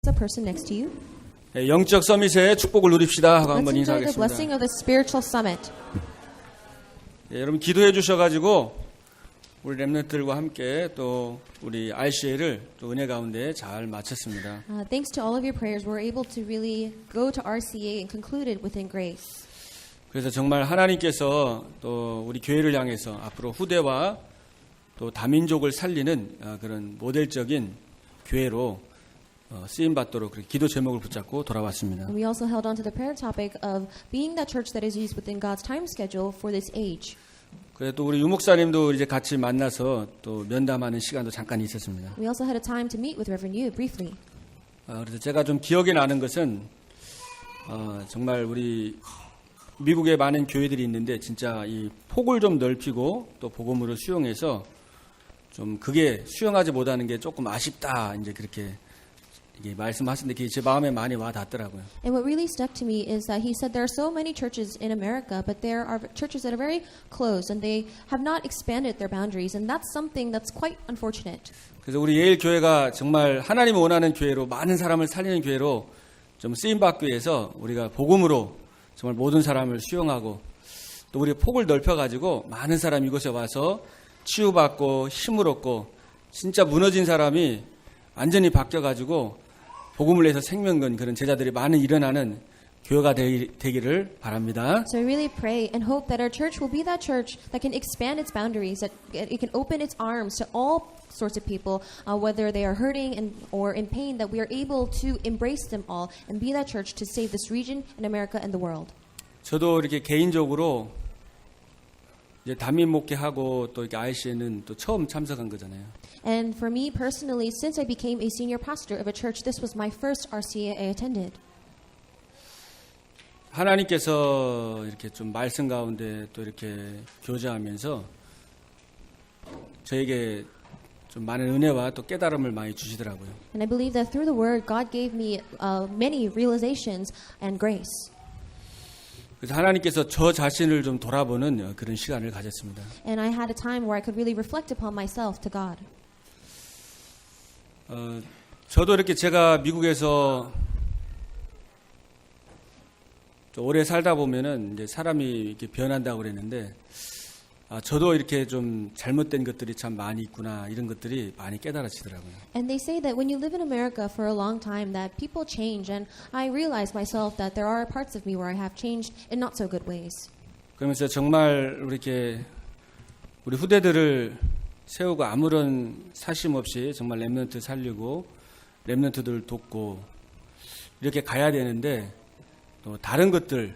the person next to you. 영적 서밋의 축복을 누립시다 하고 Let's 한번 enjoy the 인사하겠습니다. blessing of the spiritual summit. 여러분 기도해 주셔가지고 우리 렘넌트들과 함께 또 우리 RCA를 또 은혜 가운데 잘 마쳤습니다. Thanks to all of your prayers, we're able to really go to RCA and conclude it within grace. 그래서 정말 하나님께서 또 우리 교회를 향해서 앞으로 후대와 또 다민족을 살리는 그런 모델적인 교회로 쓰임 받도록 기도 제목을 붙잡고 돌아왔습니다. And we also held on to the prayer topic of being that church that is used within God's time schedule for this age. 그래서 또 우리 유목사님도 이제 같이 만나서 또 면담하는 시간도 잠깐 있었습니다. We also had a time to meet with Reverend Yu briefly. 그래서 제가 좀 기억에 나는 것은 정말 우리 미국에 많은 교회들이 있는데 진짜 이 폭을 좀 넓히고 또 복음으로 수용해서 좀 그게 수용하지 못하는 게 조금 아쉽다 이제 그렇게 이게 말씀하시는데 그게 제 마음에 많이 와 닿더라고요. And what really stuck to me is that he said there are so many churches in America, but there are churches that are very closed and they have not expanded their boundaries, and that's something that's quite unfortunate. 그래서 우리 예일 교회가 정말 하나님이 원하는 교회로 많은 사람을 살리는 교회로 좀 쓰임 받기 위해서 우리가 복음으로 정말 모든 사람을 수용하고 또 우리 폭을 넓혀 가지고 많은 사람이 이곳에 와서 치유받고 힘을 얻고 진짜 무너진 사람이 완전히 바뀌어 가지고 복음을 위해서 생명 건 그런 제자들이 많이 일어나는 교회가 되기를 바랍니다. So I really pray and hope that our church will be that church that can expand its boundaries, that it can open its arms to all sorts of people, whether they are hurting or in pain, that we are able to embrace them all and be that church to save this region and America and the world. 저도 이렇게 개인적으로 이제 단민 목회하고 또 이렇게 IC에는 또 처음 참석한 거잖아요. And for me personally, since I became a senior pastor of a church, this was my first RCA I attended. 하나님께서 이렇게 좀 말씀 가운데 또 이렇게 교제하면서 저에게 좀 많은 은혜와 또 깨달음을 많이 주시더라고요. And I believe that through the Word, God gave me many realizations and grace. 그래서 하나님께서 저 자신을 좀 돌아보는 그런 시간을 가졌습니다. And I had a time where I could really reflect upon myself to God. 저도 이렇게 제가 미국에서 오래 살다 보면은 이제 사람이 이렇게 변한다고 그랬는데, 저도 이렇게 좀 잘못된 것들이 참 많이 있구나 이런 것들이 많이 깨달아지더라고요. And they say that when you live in America for a long time, that people change, and I realize myself that there are parts of me where I have changed in not so good ways. 그러면서 정말 이렇게 우리 후대들을 세우고 아무런 사심 없이 정말 렘넌트 살리고 렘넌트들 돕고 이렇게 가야 되는데 또 다른 것들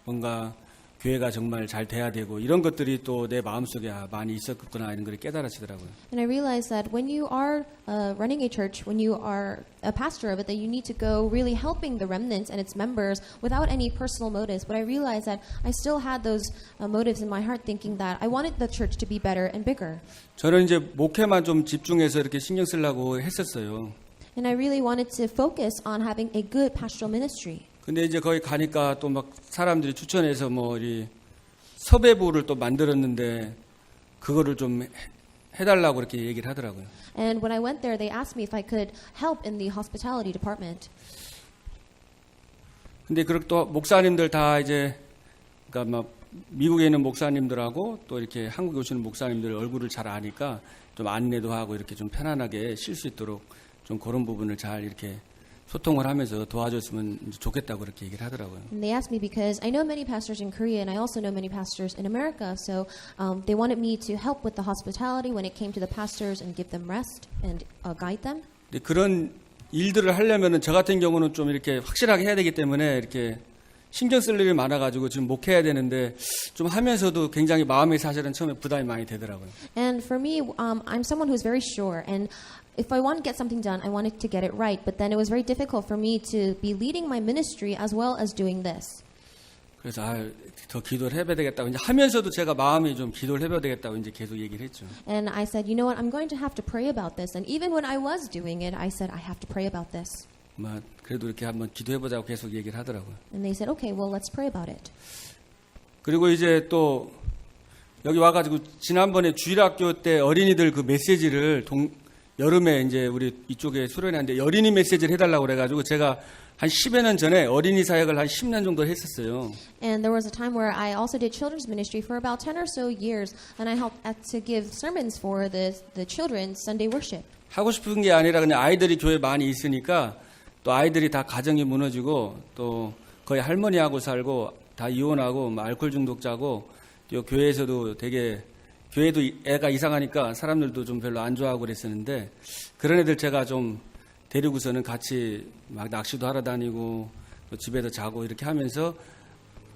뭔가 교회가 정말 잘 돼야 되고 이런 것들이 또 내 마음속에 많이 있었구나 이런 걸 깨달아지더라고요. And I realize that when you are running a church, when you are a pastor of it, that you need to go really helping the remnants and its members without any personal motives. But I realized that I still had those motives in my heart, thinking that I wanted the church to be better and bigger. 저는 이제 목회만 좀 집중해서 이렇게 신경 쓰려고 했었어요. And I really wanted to focus on having a good pastoral ministry. 근데 이제 거기 가니까 또 막 사람들이 추천해서 뭐 이 섭외부를 또 만들었는데 그거를 좀 해달라고 그렇게 얘기를 하더라고요. And when I went there, they asked me if I could help in the hospitality department. 근데 그렇게 또 목사님들 다 이제 그러니까 막 미국에 있는 목사님들하고 또 이렇게 한국에 오시는 목사님들 얼굴을 잘 아니까 좀 안내도 하고 이렇게 좀 편안하게 쉴 수 있도록 좀 그런 부분을 잘 이렇게 소통을 하면서 도와줬으면 좋겠다고 그렇게 얘기를 하더라고요. And they asked me because I know many pastors in Korea and I also know many pastors in America. So they wanted me to help with the hospitality when it came to the pastors and give them rest and guide them. 근데 그런 일들을 하려면은 저 같은 경우는 좀 이렇게 확실하게 해야 되기 때문에 이렇게 신경 쓸 일이 많아가지고 지금 목회해야 되는데 좀 하면서도 굉장히 마음이 사실은 처음에 부담이 많이 되더라고요. And for me, I'm someone who's very sure, and if I want to get something done, I wanted to get it right. But then it was very difficult for me to be leading my ministry as well as doing this. 그래서 더 기도를 해봐야 되겠다고 이제 하면서도 제가 마음이 좀 기도를 해봐야 되겠다고 이제 계속 얘기를 했죠. And I said, you know what, I'm going to have to pray about this. And even when I was doing it, I said, I have to pray about this. 그래도 이렇게 한번 기도해보자고 계속 얘기를 하더라고요. And they said, okay, well, let's pray about it. 그리고 이제 또 여기 와가지고 지난번에 주일학교 때 어린이들 그 메시지를 여름에 이제 우리 이쪽에 수련회 하는데 어린이 메시지를 해달라고 그래가지고 제가 한 10여 년 전에 어린이 사역을 한 10년 정도 했었어요. And there was a time where I also did children's ministry for about 10 or so years, and I helped to give sermons for the children's Sunday worship. 하고 싶은 게 아니라 그냥 아이들이 교회에 많이 있으니까 또 아이들이 다 가정이 무너지고 또 거의 할머니하고 살고 다 이혼하고 뭐 알코올 중독자고 또 교회에서도 되게 교회도 애가 이상하니까 사람들도 좀 별로 안 좋아하고 그랬었는데 그런 애들 제가 좀 데리고서는 같이 막 낚시도 하러 다니고 또 집에서 자고 이렇게 하면서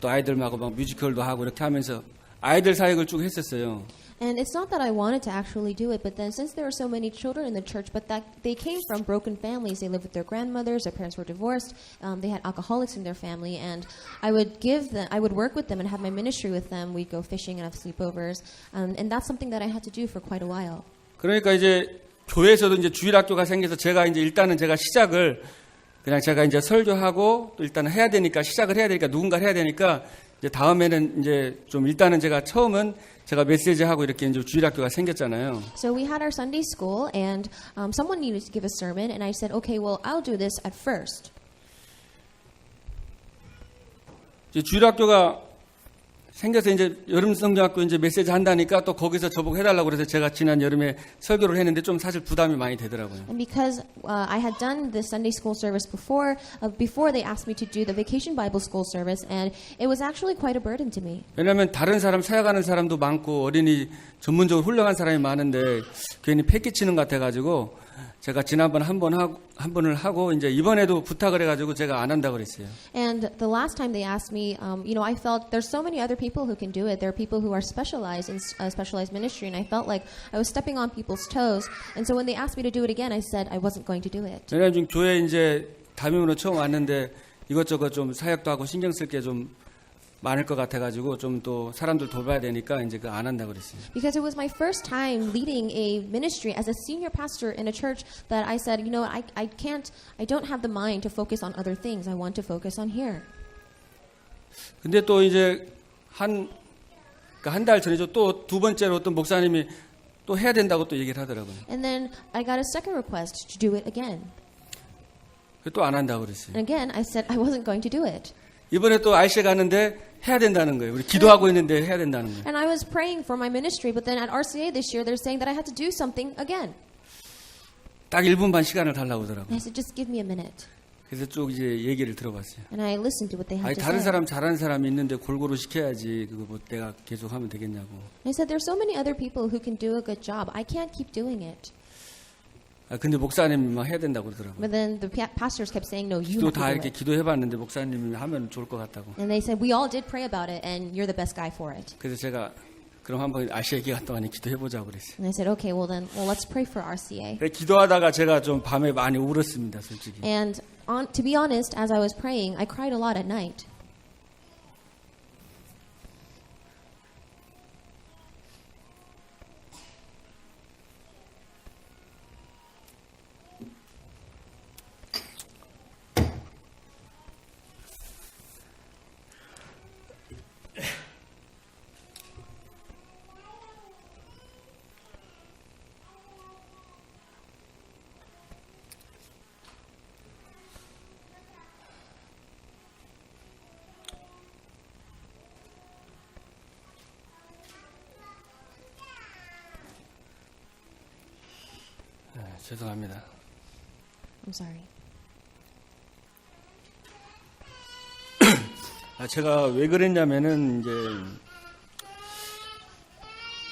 또 아이들하고 막 뮤지컬도 하고 이렇게 하면서 아이들 사역을 쭉 했었어요. And it's not that I wanted to actually do it, but then since there were so many children in the church, but that they came from broken families, they lived with their grandmothers, their parents were divorced, they had alcoholics in their family, and I would work with them and have my ministry with them. We'd go fishing and have sleepovers, and that's something that I had to do for quite a while. 그러니까 이제 교회에서도 이제 주일학교가 생겨서 제가 이제 일단은 제가 시작을 그냥 제가 이제 설교하고 또 일단은 해야 되니까 시작을 해야 되니까 누군가 해야 되니까 이제 다음에는 이제 좀 일단은 제가 처음은 제가 메시지하고 이렇게 이제 주일학교가 생겼잖아요. So we had our Sunday school, and someone needed to give a sermon, and I said, okay, well, I'll do this at first. 이제 주일학교가 생겨서 이제 여름 성경학교 이제 메시지 한다니까 또 거기서 저보고 해달라고 그래서 제가 지난 여름에 설교를 했는데 좀 사실 부담이 많이 되더라고요. And because I had done the Sunday school service before they asked me to do the Vacation Bible School service, and it was actually quite a burden to me. 왜냐하면 다른 사람 사역하는 사람도 많고 어린이 전문적으로 훌륭한 사람이 많은데 괜히 패기치는 것 같아가지고 제가 지난번 한 번을 하고 이제 이번에도 부탁을 해가지고 제가 안 한다고 그랬어요. And the last time they asked me, I felt there's so many other people who can do it. There are people who are specialized in specialized ministry, and I felt like I was stepping on people's toes. And so when they asked me to do it again, I said I wasn't going to do it. 왜냐하면 지금 교회 이제 담임으로 처음 왔는데 이것저것 좀 사역도 하고 신경 쓸 게 좀 많을 것 같아가지고 좀 또 사람들 돌봐야 되니까 이제 그 안 한다고 그랬어요. Because it was my first time leading a ministry as a senior pastor in a church that I said, I don't have the mind to focus on other things. I want to focus on here. 근데 또 이제 한 달 전이죠. 또 두 번째로 어떤 목사님이 또 해야 된다고 또 얘기를 하더라고요. And then I got a second request to do it again. 또 안 한다고 그랬어요. And again, I said I wasn't going to do it. 이번에 또 RC에 갔는데 해야 된다는 거예요. 우리 기도하고 있는데 해야 된다는 거예요. And I was praying for my ministry, but then at RCA this year, they're saying that I had to do something again. 딱 1분 반 시간을 달라고 And 하더라고요. I said, just give me a minute. 그래서 쭉 이제 얘기를 들어봤어요. And I listened to what they had 아니 to 다른 say. 사람 잘하는 사람이 있는데 골고루 시켜야지 그거 뭐 내가 계속 하면 되겠냐고. And I said, there's so many other people who can do a good job. I can't keep doing it. 근데 목사님이 막 해야 된다고 그러더라고요. But then the pastors kept saying, no, you 기도 have to 다 do 이렇게 it. 기도해봤는데 목사님이 하면 좋을 것 같다고. And they said, we all did pray about it, and you're the best guy for it. 그래서 제가 그럼 한번 RCA 기간 동안에 기도해보자고 그랬어요. And I said, okay, well, let's pray for RCA. 기도하다가 제가 좀 밤에 많이 울었습니다, 솔직히. And to be honest, as I was praying, I cried a lot at night. 죄송합니다. I'm sorry. 제가 왜 그랬냐면은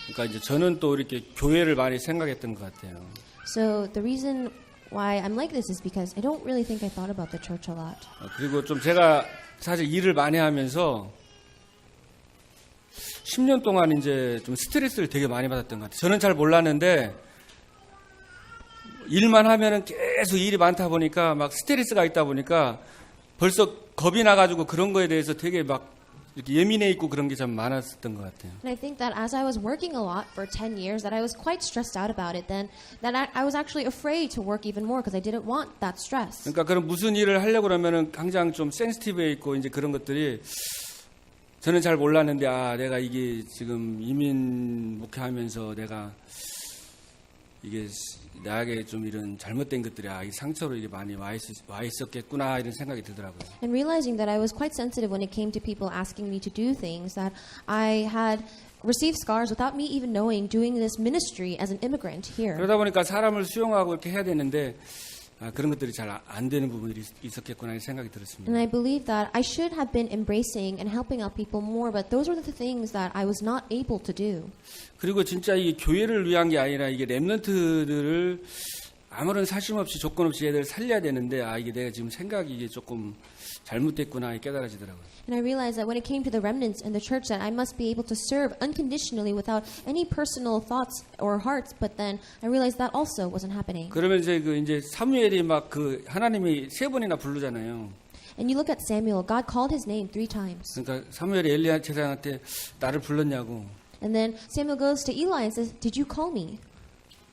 그러니까 이제 저는 또 이렇게 교회를 많이 생각했던 것 같아요. So the reason why I'm like this is because I don't really think I thought about the church a lot. 그리고 좀 제가 사실 일을 많이 하면서 10년 동안 이제 좀 스트레스를 되게 많이 받았던 것 같아요. 저는 잘 몰랐는데 일만 하면은 계속 일이 많다 보니까 막 스트레스가 있다 보니까 벌써 겁이 나가지고 그런 거에 대해서 되게 막 이렇게 예민해 있고 그런 게 참 많았었던 것 같아요. And I think that as I was working a lot for 10 years, that I was quite stressed out about it. Then that I was actually afraid to work even more because I didn't want that stress. 그러니까 그런 무슨 일을 하려고 그러면은 항상 좀 센시티브해 있고 이제 그런 것들이 저는 잘 몰랐는데 내가 이게 지금 이민 목회하면서 내가 이게 나에게 좀 이런 잘못된 것들이 이 상처로 이게 많이 와 있었겠구나 이런 생각이 들더라고요. And realizing that I was quite sensitive when it came to people asking me to do things, that I had received scars without me even knowing, doing this ministry as an immigrant here. 그러다 보니까 사람을 수용하고 이렇게 해야 되는데 그런 것들이 잘 안 되는 부분들이 있었겠구나 이런 생각이 들었습니다. And I believe that I should have been embracing and helping out people more, but those were the things that I was not able to do. 그리고 진짜 이 교회를 위한 게 아니라 이게 렘넌트들을 아무런 사심 없이 조건 없이 얘들 살려야 되는데 이게 내가 지금 생각이 이게 조금 잘못됐구나 깨달아지더라고요. And I realized that when it came to the remnants and the church, that I must be able to serve unconditionally without any personal thoughts or hearts. But then I realized that also wasn't happening. 그러면 이제 사무엘이 막 하나님이 3번이나 부르잖아요. And you look at Samuel, God called his name 3 times. 그러니까 사무엘이 엘리야 제사장한테 나를 불렀냐고. And then Samuel goes to Eli and says, "Did you call me?"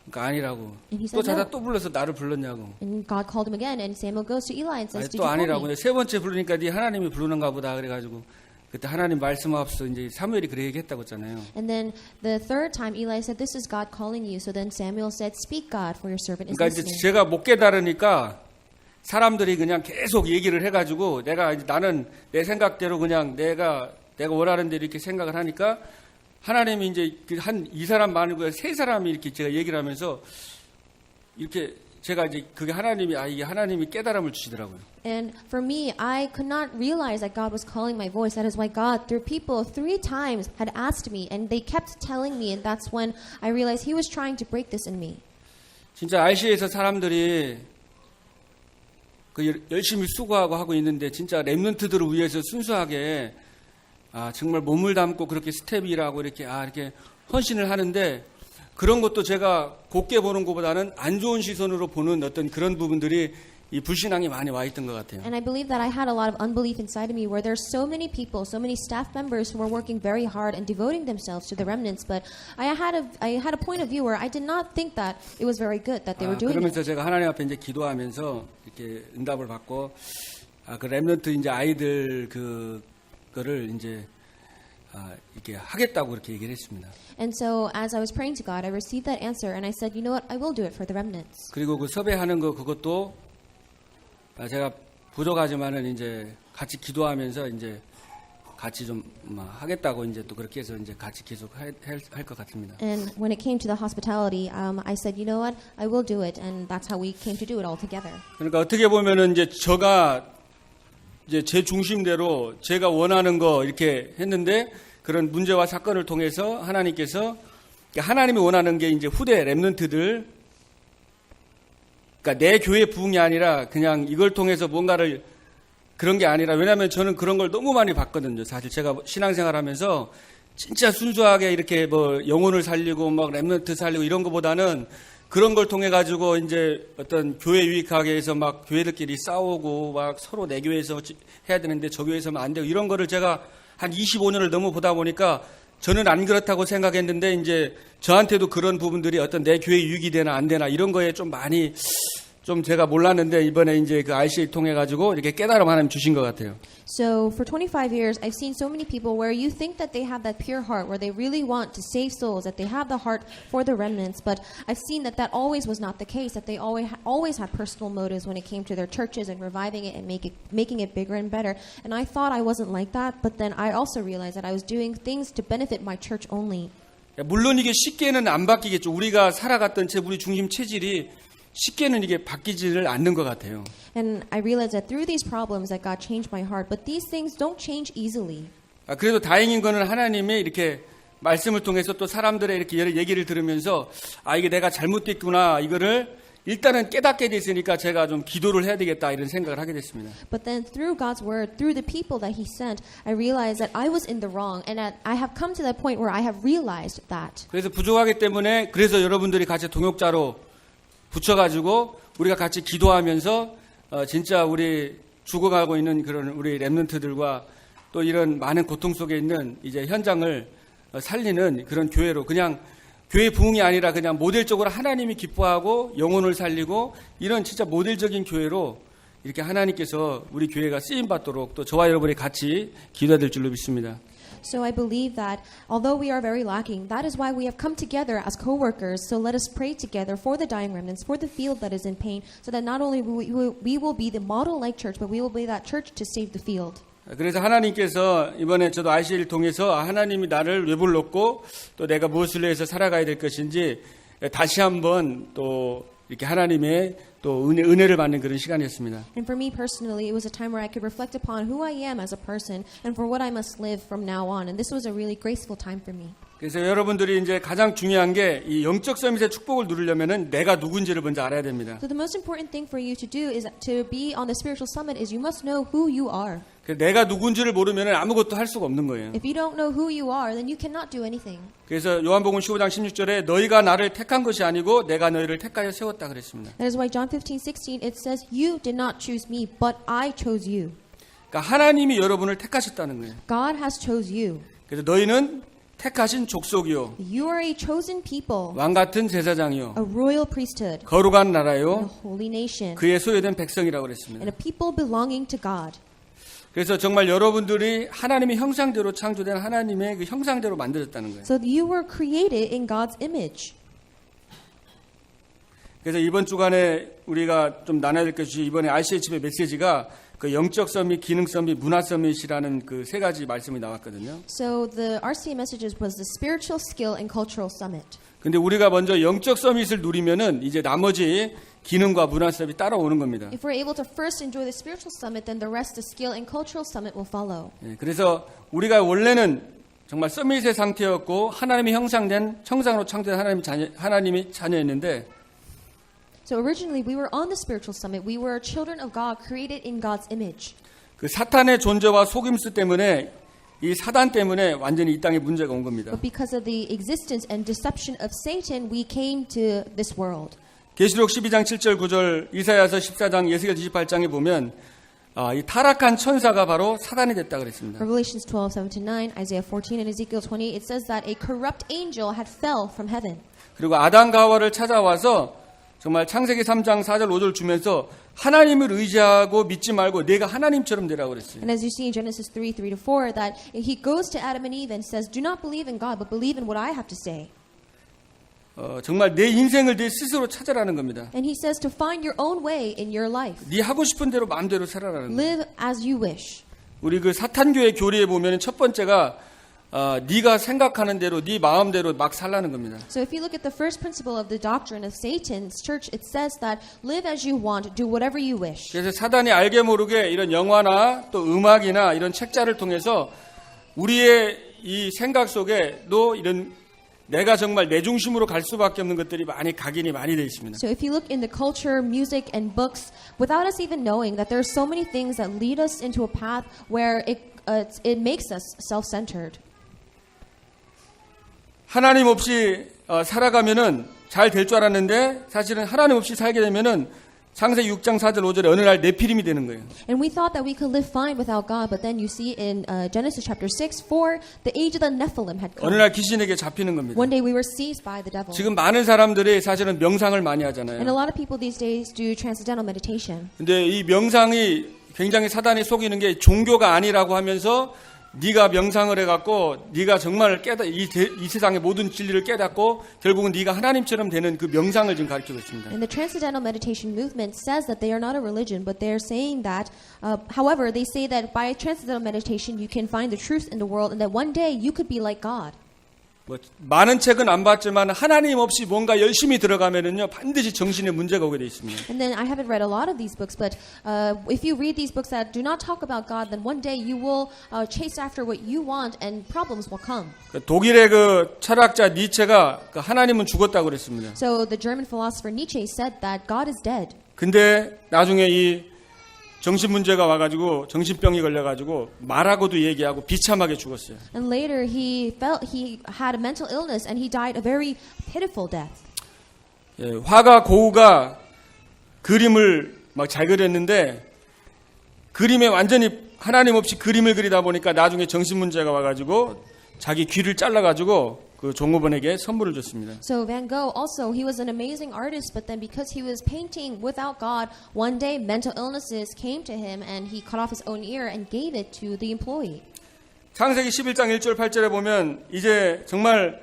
그러니까 아니라고. And he 또 said 자다 no. 또 불러서 나를 불렀냐고. And God called him again, and Samuel goes to Eli and says, "Did 또 you call 아니라고. me?" 3번째 부르니까 네 하나님이 부르는가 보다 그래가지고 그때 하나님 말씀 없어 이제 사무엘이 그래 얘기했다고 했잖아요. And then the third time Eli said, "This is God calling you." So then Samuel said, "Speak, God, for your servant is 그러니까 이제 listening." 제가 못 깨달으니까 사람들이 그냥 계속 얘기를 해가지고 나는 내 생각대로 그냥 내가 원하는 대로 이렇게 생각을 하니까 하나님이 이제 한 2사람 말고 3사람이 이렇게 제가 얘기를 하면서 이렇게 제가 이제 그게 이게 하나님이 깨달음을 주시더라고요. And for me, I could not realize that God was calling my voice. That is why God, through people, 3 times had asked me, and they kept telling me, and that's when I realized He was trying to break this in me. 진짜 RC에서 사람들이 열심히 수고하고 하고 있는데 진짜 렘넌트들을 위해서 순수하게 정말 몸을 담고 그렇게 스텝이라고 이렇게 헌신을 하는데 그런 것도 제가 곱게 보는 것보다는 안 좋은 시선으로 보는 어떤 그런 부분들이 이 불신앙이 많이 와 있던 것 같아요. And I believe that I had a lot of unbelief inside of me, where there's so many people, so many staff members who were working very hard and devoting themselves to the remnants. But I had a point of view where I did not think that it was very good that they were doing it. 그러면서 제가 하나님 앞에 이제 기도하면서 이렇게 응답을 받고 그 렘넌트 이제 아이들 그거를 이제 이렇게 하겠다고 그렇게 얘기를 했습니다. And so as I was praying to God, I received that answer, and I said, "You know what? I will do it for the remnants." 그리고 그 섭외하는 그것도 제가 부족하지만은 이제 같이 기도하면서 이제 같이 좀 하겠다고 이제 또 그렇게 해서 이제 같이 계속 할 것 같습니다. And when it came to the hospitality, I said, "You know what? I will do it," and that's how we came to do it all together. 그러니까 어떻게 보면은 이제 제가 이제 제 중심대로 제가 원하는 거 이렇게 했는데 그런 문제와 사건을 통해서 하나님께서 하나님이 원하는 게 이제 후대 렘넌트들 그러니까 내 교회 부흥이 아니라 그냥 이걸 통해서 뭔가를 그런 게 아니라 왜냐하면 저는 그런 걸 너무 많이 봤거든요. 사실 제가 신앙생활하면서 진짜 순수하게 이렇게 영혼을 살리고 막 렘넌트 살리고 이런 것보다는 그런 걸 통해 가지고 이제 어떤 교회 유익하게 해서 막 교회들끼리 싸우고 막 서로 내 교회에서 해야 되는데 저 교회에서는 안 되고 이런 거를 제가 한 25년을 넘어 보다 보니까 저는 안 그렇다고 생각했는데 이제 저한테도 그런 부분들이 어떤 내 교회 유익이 되나 안 되나 이런 거에 좀 많이 좀 제가 몰랐는데 이번에 이제 그 RCA 통해 가지고 이렇게 깨달음 하나님 주신 것 같아요. So for 25 years, I've seen so many people where you think that they have that pure heart, where they really want to save souls, that they have the heart for the remnants. But I've seen that always was not the case, that they always had personal motives when it came to their churches and reviving it and making it bigger and better. And I thought I wasn't like that, but then I also realized that I was doing things to benefit my church only. 물론 이게 쉽게는 안 바뀌겠죠. 우리가 살아갔던 우리 중심 체질이 쉽게는 이게 바뀌지를 않는 것 같아요. And I realized that through these problems that God changed my heart, but these things don't change easily. 그래도 다행인 거는 하나님의 이렇게 말씀을 통해서 또 사람들의 이렇게 여러 얘기를 들으면서 이게 내가 잘못됐구나 이거를 일단은 깨닫게 됐으니까 제가 좀 기도를 해야 되겠다 이런 생각을 하게 됐습니다. But then through God's word, through the people that He sent, I realized that I was in the wrong, and that I have come to that point where I have realized that. 그래서 부족하기 때문에 그래서 여러분들이 같이 동역자로 붙여가지고 우리가 같이 기도하면서 진짜 우리 죽어가고 있는 그런 우리 렘넌트들과 또 이런 많은 고통 속에 있는 이제 현장을 살리는 그런 교회로 그냥 교회 부흥이 아니라 그냥 모델적으로 하나님이 기뻐하고 영혼을 살리고 이런 진짜 모델적인 교회로 이렇게 하나님께서 우리 교회가 쓰임 받도록 또 저와 여러분이 같이 기도해야 될 줄로 믿습니다. So I believe that although we are very lacking, that is why we have come together as co-workers. So let us pray together for the dying remnants, for the field that is in pain, so that not only we will be the model-like church, but we will be that church to save the field. 그래서 하나님께서 이번에 저도 ICL을 통해서 하나님이 나를 왜 불렀고 또 내가 무엇을 위해서 살아가야 될 것인지 다시 한번 또 이렇게 하나님의 또 은혜를 받는 그런 시간이었습니다. And for me personally, it was a time where I could reflect upon who I am as a person and for what I must live from now on. And this was a really graceful time for me. 그래서 여러분들이 이제 가장 중요한 게 이 영적 서밋의 축복을 누리려면은 내가 누군지를 먼저 알아야 됩니다. So the most important thing for you to do is to be on the spiritual summit is you must know who you are. 내가 누군지를 모르면 아무것도 할 수가 없는 거예요. If you don't know who you are, then you cannot do anything. 그래서 요한복음 15장 16절에 너희가 나를 택한 것이 아니고 내가 너희를 택하여 세웠다 그랬습니다. That is why John 15:16 it says, "You did not choose me, but I chose you." 그러니까 하나님이 여러분을 택하셨다는 거예요. God has chose you. 그래서 너희는 택하신 족속이요, You are a chosen people, 왕 같은 제사장이요, a royal priesthood, 거룩한 and a 나라요, holy nation, 그의 소유된 백성이라고 그랬습니다. and a people belonging to God. 그래서 정말 여러분들이 하나님의 형상대로 창조된 하나님의 그 형상대로 만들었다는 거예요. So you were created in God's image. 그래서 이번 주간에 우리가 좀 나눠야 될 것이 이번에 ICH의 메시지가 그 영적 서밋, 기능 서밋, 문화 서밋이라는 그 세 가지 말씀이 나왔거든요. So the RCA messages was the spiritual, skill, and cultural summit. 근데 우리가 먼저 영적 서밋을 누리면은 이제 나머지 기능과 문화 서밋이 따라오는 겁니다. If we're able to first enjoy the spiritual summit, then the rest, the skill and cultural summit will follow. 그래서 우리가 원래는 정말 서밋의 상태였고 하나님의 형상된 형상으로 창조된 하나님의 자녀였는데 So originally we were on the spiritual summit. We were children of God, created in God's image. 그 사탄의 존재와 속임수 때문에 이 사단 때문에 완전히 이 땅에 문제가 온 겁니다. But because of the existence and deception of Satan, we came to this world. 계시록 12장 7절 9절 이사야서 14장 예수겔 28장에 보면 이 타락한 천사가 바로 사단이 됐다 그랬습니다. Revelations 12:7-9, Isaiah 14 and Ezekiel 20, it says that a corrupt angel had fell from heaven. 그리고 아담과 하와를 찾아와서 정말 창세기 3장 4절 5절 주면서 하나님을 의지하고 믿지 말고 내가 하나님처럼 되라고 그랬어요. And as you see in Genesis 3:3-4, that he goes to Adam and Eve and says, "Do not believe in God, but believe in what I have to say." 정말 내 인생을 내 스스로 찾아라는 겁니다. And he says to find your own way in your life. 네 하고 싶은 대로 마음대로 살아라는 거예요. Live as you wish. 우리 그 사탄교회 교리에 보면 첫 번째가 네가 생각하는 대로 네 마음대로 막 살라는 겁니다. So if you look at the first principle of the doctrine of Satan's church, it says that live as you want, do whatever you wish. 그래서 사단이 알게 모르게 이런 영화나 또 음악이나 이런 책자를 통해서 우리의 이 생각 속에도 이런 내가 정말 내 중심으로 갈 수밖에 없는 것들이 많이 각인이 많이 되어 있습니다. So if you look in the culture, music, and books, without us even knowing that there are so many things that lead us into a path where it makes us self-centered. 하나님 없이 살아가면은 잘 될 줄 알았는데 사실은 하나님 없이 살게 되면은 창세기 6장 4절 5절에 어느 날 네피림이 되는 거예요. And we thought that we could live fine without God, but then you see in Genesis chapter 6:4, the age of the Nephilim had 어느 come. 날 귀신에게 잡히는 겁니다. One day we were seized by the devil. 지금 많은 사람들이 사실은 명상을 많이 And a 하잖아요. lot of people these days do transcendental meditation. 근데 이 명상이 굉장히 사단이 속이는 게 종교가 아니라고 하면서 네가 명상을 해갖고 네가 정말 이 세상의 모든 진리를 깨닫고 결국은 네가 하나님처럼 되는 그 명상을 지금 가르치고 있습니다. And the transcendental meditation movement says that they are not a religion, but they are saying that, however, they say that by transcendental meditation you can find the truth in the world and that one day you could be like God. 뭐 많은 책은 안 봤지만 하나님 없이 뭔가 열심히 들어가면은요 반드시 정신에 문제가 오게 돼 있습니다. And then I haven't read a lot of these books, but if you read these books that do not talk about God, then one day you will chase after what you want, and problems will come. 독일의 그 철학자 니체가 하나님은 죽었다고 그랬습니다. So the German philosopher Nietzsche said that God is dead. 근데 나중에 이 정신 문제가 와가지고 정신병이 걸려가지고 말하고도 얘기하고 비참하게 죽었어요. And later he had a mental illness and he died a very pitiful death. 예, 화가 고우가 그림을 막 잘 그렸는데 그림에 완전히 하나님 없이 그림을 그리다 보니까 나중에 정신 문제가 와가지고 자기 귀를 잘라가지고 그 종업원에게 선물을 줬습니다. So Van Gogh also, he was an amazing artist, but then because he was painting without God, one day mental illnesses came to him and he cut off his own ear and gave it to the employee. 창세기 11장 1절 8절에 보면 이제 정말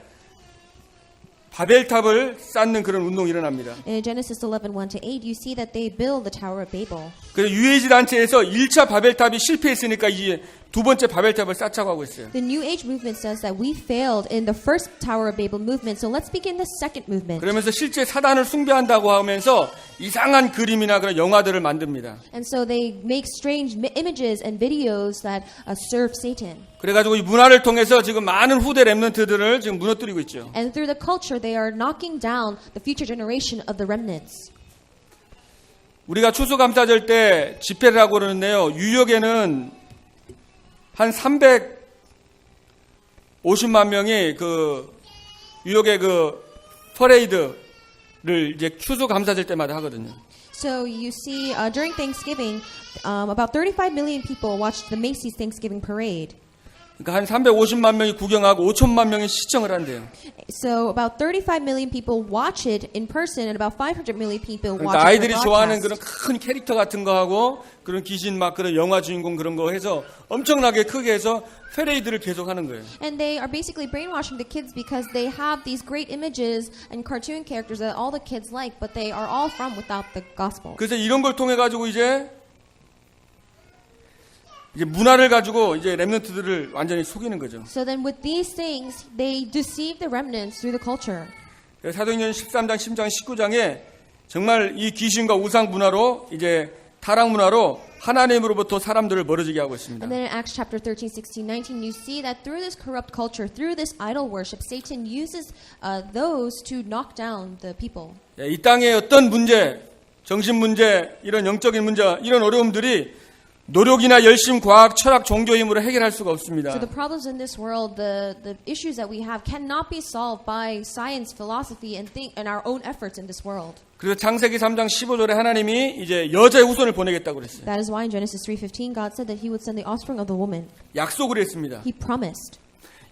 바벨탑을 쌓는 그런 운동이 일어납니다. In Genesis 11:1-8, you see that they build the Tower of Babel. 그래서 UAG 단체에서 1차 바벨탑이 실패했으니까 이제 두 번째 바벨탑을 쌓자고 하고 있어요. The New Age movement says that we failed in the first Tower of Babel movement, so let's begin the second movement. 그러면서 실제 사단을 숭배한다고 하면서 이상한 그림이나 그런 영화들을 만듭니다. And so they make strange images and videos that serve Satan. 그래가지고 이 문화를 통해서 지금 많은 후대 렘넌트들을 지금 무너뜨리고 있죠. And through the culture, they are knocking down the future generation of the remnants. 우리가 추수감사절 때 집회를 하고 그러는데요. 뉴욕에는 한 350만 명이 그 뉴욕의 그 퍼레이드를 이제 추수감사절 때마다 하거든요. So you see, during Thanksgiving, about 35 million people watched the Macy's Thanksgiving Parade. 그러니까 한 350만 명이 구경하고 5천만 명이 시청을 한대요. So about 35 million people watch it in person, and about 500 million people watch 그러니까 it 아이들이 on 좋아하는 broadcast. 그런 큰 캐릭터 같은 거 하고 그런 귀신 막 그런 영화 주인공 그런 거 해서 엄청나게 크게 해서 페레이드를 계속 하는 거예요. And they are basically brainwashing the kids because they have these great images and cartoon characters that all the kids like, but they are all from without the gospel. 그래서 이런 걸 통해 가지고 이제 문화를 가지고 이제 렘넌트들을 완전히 속이는 거죠. So then with these things, they deceive the remnants through the culture. 사도행전 13장, 10장, 19장에 정말 이 귀신과 우상 문화로 이제 타락 문화로 하나님으로부터 사람들을 멀어지게 하고 있습니다. And then in Acts chapter 13, 16, 19, you see that through this corrupt culture, through this idol worship, Satan uses those to knock down the people. 이 땅의 어떤 문제, 정신 문제, 이런 영적인 문제, 이런 어려움들이 노력이나 열심, 과학, 철학, 종교 힘으로 해결할 수가 없습니다. So the problems in this world, the issues that we have cannot be solved by science, philosophy, and our own efforts in this world. 그래서 창세기 3장 15절에 하나님이 이제 여자의 후손을 보내겠다고 그랬어요. That is why in Genesis 3:15 God said that He would send the offspring of the woman. 약속을 했습니다. He promised.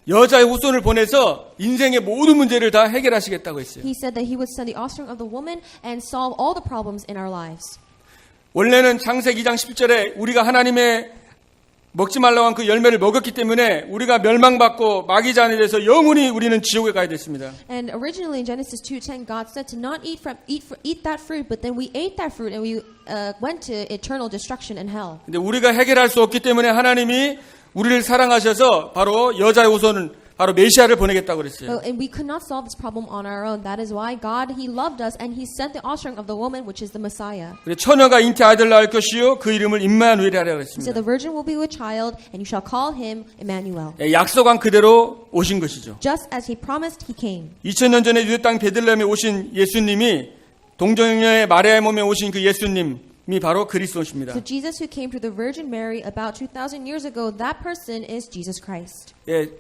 여자의 후손을 보내서 인생의 모든 문제를 다 해결하시겠다고 했어요. He said that He would send the offspring of the woman and solve all the problems in our lives. 원래는 창세기 2장 10절에 우리가 하나님의 먹지 말라고 한 그 열매를 먹었기 때문에 우리가 멸망받고 마귀자녀 돼서 영원히 우리는 지옥에 가야 됐습니다. And originally in Genesis 2:10, God said to not eat that fruit, but then we ate that fruit and we went to eternal destruction and hell. 근데 우리가 해결할 수 없기 때문에 하나님이 우리를 사랑하셔서 바로 여자의 후손은 바로 메시아를 보내겠다고 그랬어요. And we could not solve this problem on our own. That is why God, He loved us and He sent the offspring of the woman, which is the Messiah. 그래 처녀가 잉태 아들 낳을 것이요 그 이름을 임마누엘이라 He said 그랬습니다. the virgin will be with child and you shall call him Emmanuel. 약속한 그대로 오신 것이죠. Just as He promised, He came. 2000년 전에 유대 땅 베들레헴에 오신 예수님이 동정녀의 마리아의 몸에 오신 그 예수님이 바로 그리스도십니다. So Jesus who came to the Virgin Mary about 2,000 years ago, that person is Jesus Christ.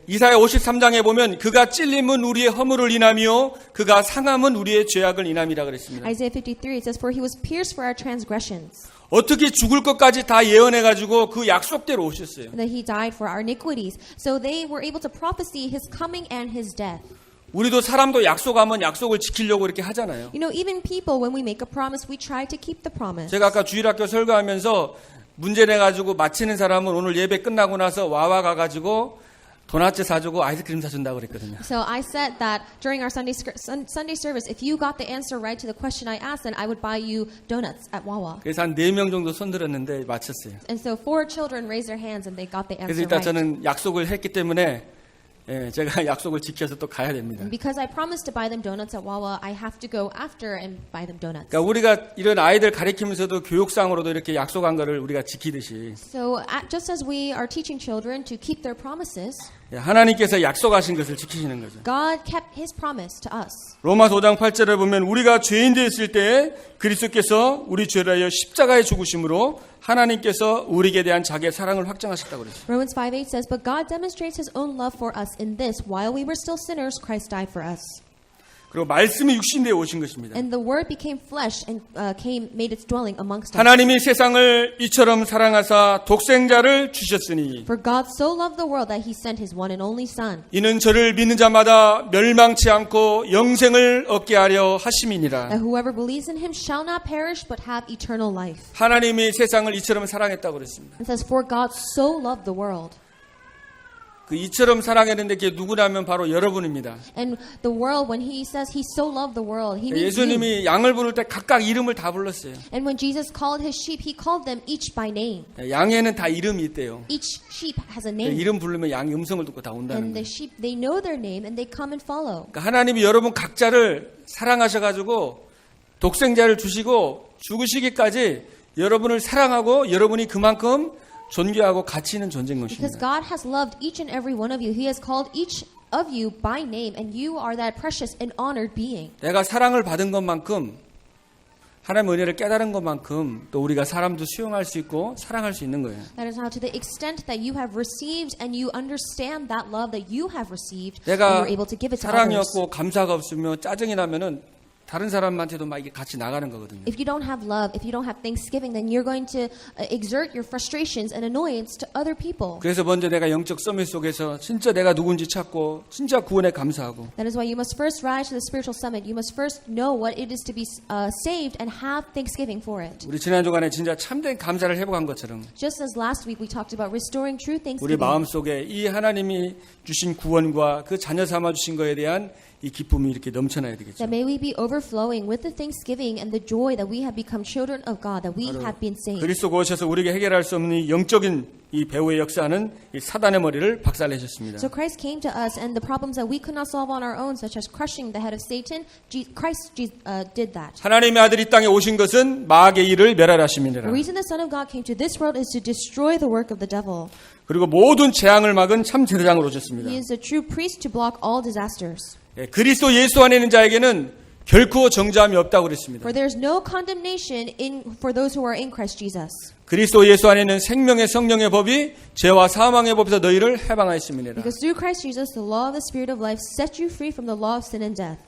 이사야 53장에 보면 그가 찔림은 우리의 허물을 인하며 그가 상함은 우리의 죄악을 인함이라 그랬습니다. Isaiah 53, it says, For He was pierced for our transgressions. 어떻게 죽을 것까지 다 예언해가지고 그 약속대로 오셨어요. And that He died for our iniquities. So they were able to prophesy His coming and His death. 우리도 사람도 약속하면 약속을 지키려고 이렇게 하잖아요. You know, even people, when we make a promise, we try to keep the promise. 제가 아까 주일학교 설교하면서 문제 내가지고 마치는 사람은 오늘 예배 끝나고 나서 와와 가가지고 도넛 사주고 아이스크림 사준다고 그랬거든요. So I said that during our Sunday service, if you got the answer right to the question I asked, then I would buy you donuts at Wawa. 그래서 한 4명 정도 손들었는데 맞췄어요. And so 4 children raised their hands and they got the 그래서 answer 일단 right. 저는 약속을 했기 때문에 제가 약속을 지켜서 또 가야 됩니다. Because I promised to buy them donuts at Wawa, I have to go after and buy them donuts. 그러니까 우리가 이런 아이들 가르치면서도 교육상으로도 이렇게 약속한 거를 우리가 지키듯이 So just as we are teaching children to keep their promises, 하나님께서 약속하신 것을 지키시는 거죠. God kept His promise to us. 로마서 5장 8절에 보면 우리가 죄인 되었을 때에 그리스도께서 우리 죄를 위하여 십자가에 죽으심으로 하나님께서 우리에게 대한 자기의 사랑을 확증하셨다고 그랬어요. Romans 5:8 says, But God demonstrates His own love for us in this, while we were still sinners, Christ died for us. 그리고 말씀이 육신되어 오신 것입니다. And the Word became flesh and made its dwelling amongst us. 하나님이 세상을 이처럼 사랑하사 독생자를 주셨으니 For God so loved the world that He sent His one and only Son, 이는 저를 믿는 자마다 멸망치 않고 영생을 얻게 하려 하심이니라. that whoever believes in Him shall not perish but have eternal life. 하나님이 세상을 이처럼 사랑했다고 그랬습니다. It says, For God so loved the world. 그 이처럼 사랑했는데 그게 누구냐면 바로 여러분입니다. And the world, when he says he so loved the world, he means you. 예수님이 양을 부를 때 각각 이름을 다 불렀어요. And when Jesus called his sheep, he called them each by name. 양에는 다 이름이 있대요. Each sheep has a name. 이름 부르면 양이 음성을 듣고 다 온다는 And the 거예요. sheep, they know their name and they come and follow. 그러니까 하나님이 여러분 각자를 사랑하셔가지고 독생자를 주시고 죽으시기까지 여러분을 사랑하고 여러분이 그만큼 존귀하고 가치 있는 존재인 Because 것입니다. God has loved each and every one of you. He has called each of you by name, and you are that precious and honored being. 내가 사랑을 받은 것만큼 하나님의 은혜를 깨달은 것만큼 또 우리가 사람도 수용할 수 있고 사랑할 수 있는 거예요. That is how, to the extent that you have received and you understand that love that you have received, and 내가 you're able to give it to 사랑이 others. 없고 감사가 없으며 짜증이 나면은 다른 사람한테도 막 이게 같이 나가는 거거든요. If you don't have love, if you don't have thanksgiving, then you're going to exert your frustrations and annoyance to other people. 그래서 먼저 내가 영적 서밋 속에서 진짜 내가 누군지 찾고 진짜 구원에 감사하고 That is why you must first rise to the spiritual summit. You must first know what it is to be saved and have thanksgiving for it. 우리 지난 주간에 진짜 참된 감사를 회복한 것처럼 Just as last week we talked about restoring true 우리 thanksgiving. 마음속에 이 하나님이 주신 구원과 그 자녀 삼아 주신 거에 대한 이 기쁨이 이렇게 넘쳐나야 되겠죠. That may we be overflowing with the thanksgiving and the joy that we have become children of God, that we have been saved. 그리스도가 오셔서 우리에게 해결할 수 없는 이 영적인 이 배후의 역사는 이 사단의 머리를 박살내셨습니다. So Christ came to us, and the problems that we could not solve on our own, such as crushing the head of Satan, Christ did that. 하나님의 아들이 땅에 오신 것은 마귀의 일을 멸하라심이니라. The reason the Son of God came to this world is to destroy the work of the devil. 그리고 모든 재앙을 막은 참 제사장으로 오셨습니다. He is a true priest to block all disasters. 그리스도 예수 안에 있는 자에게는 결코 정죄함이 없다고 그랬습니다. For there is no condemnation for those who are in Christ Jesus. 그리스도 예수 안에 있는 생명의 성령의 법이 죄와 사망의 법에서 너희를 해방하였음이니라. Because through Christ Jesus, the law of the Spirit of life set you free from the law of sin and death.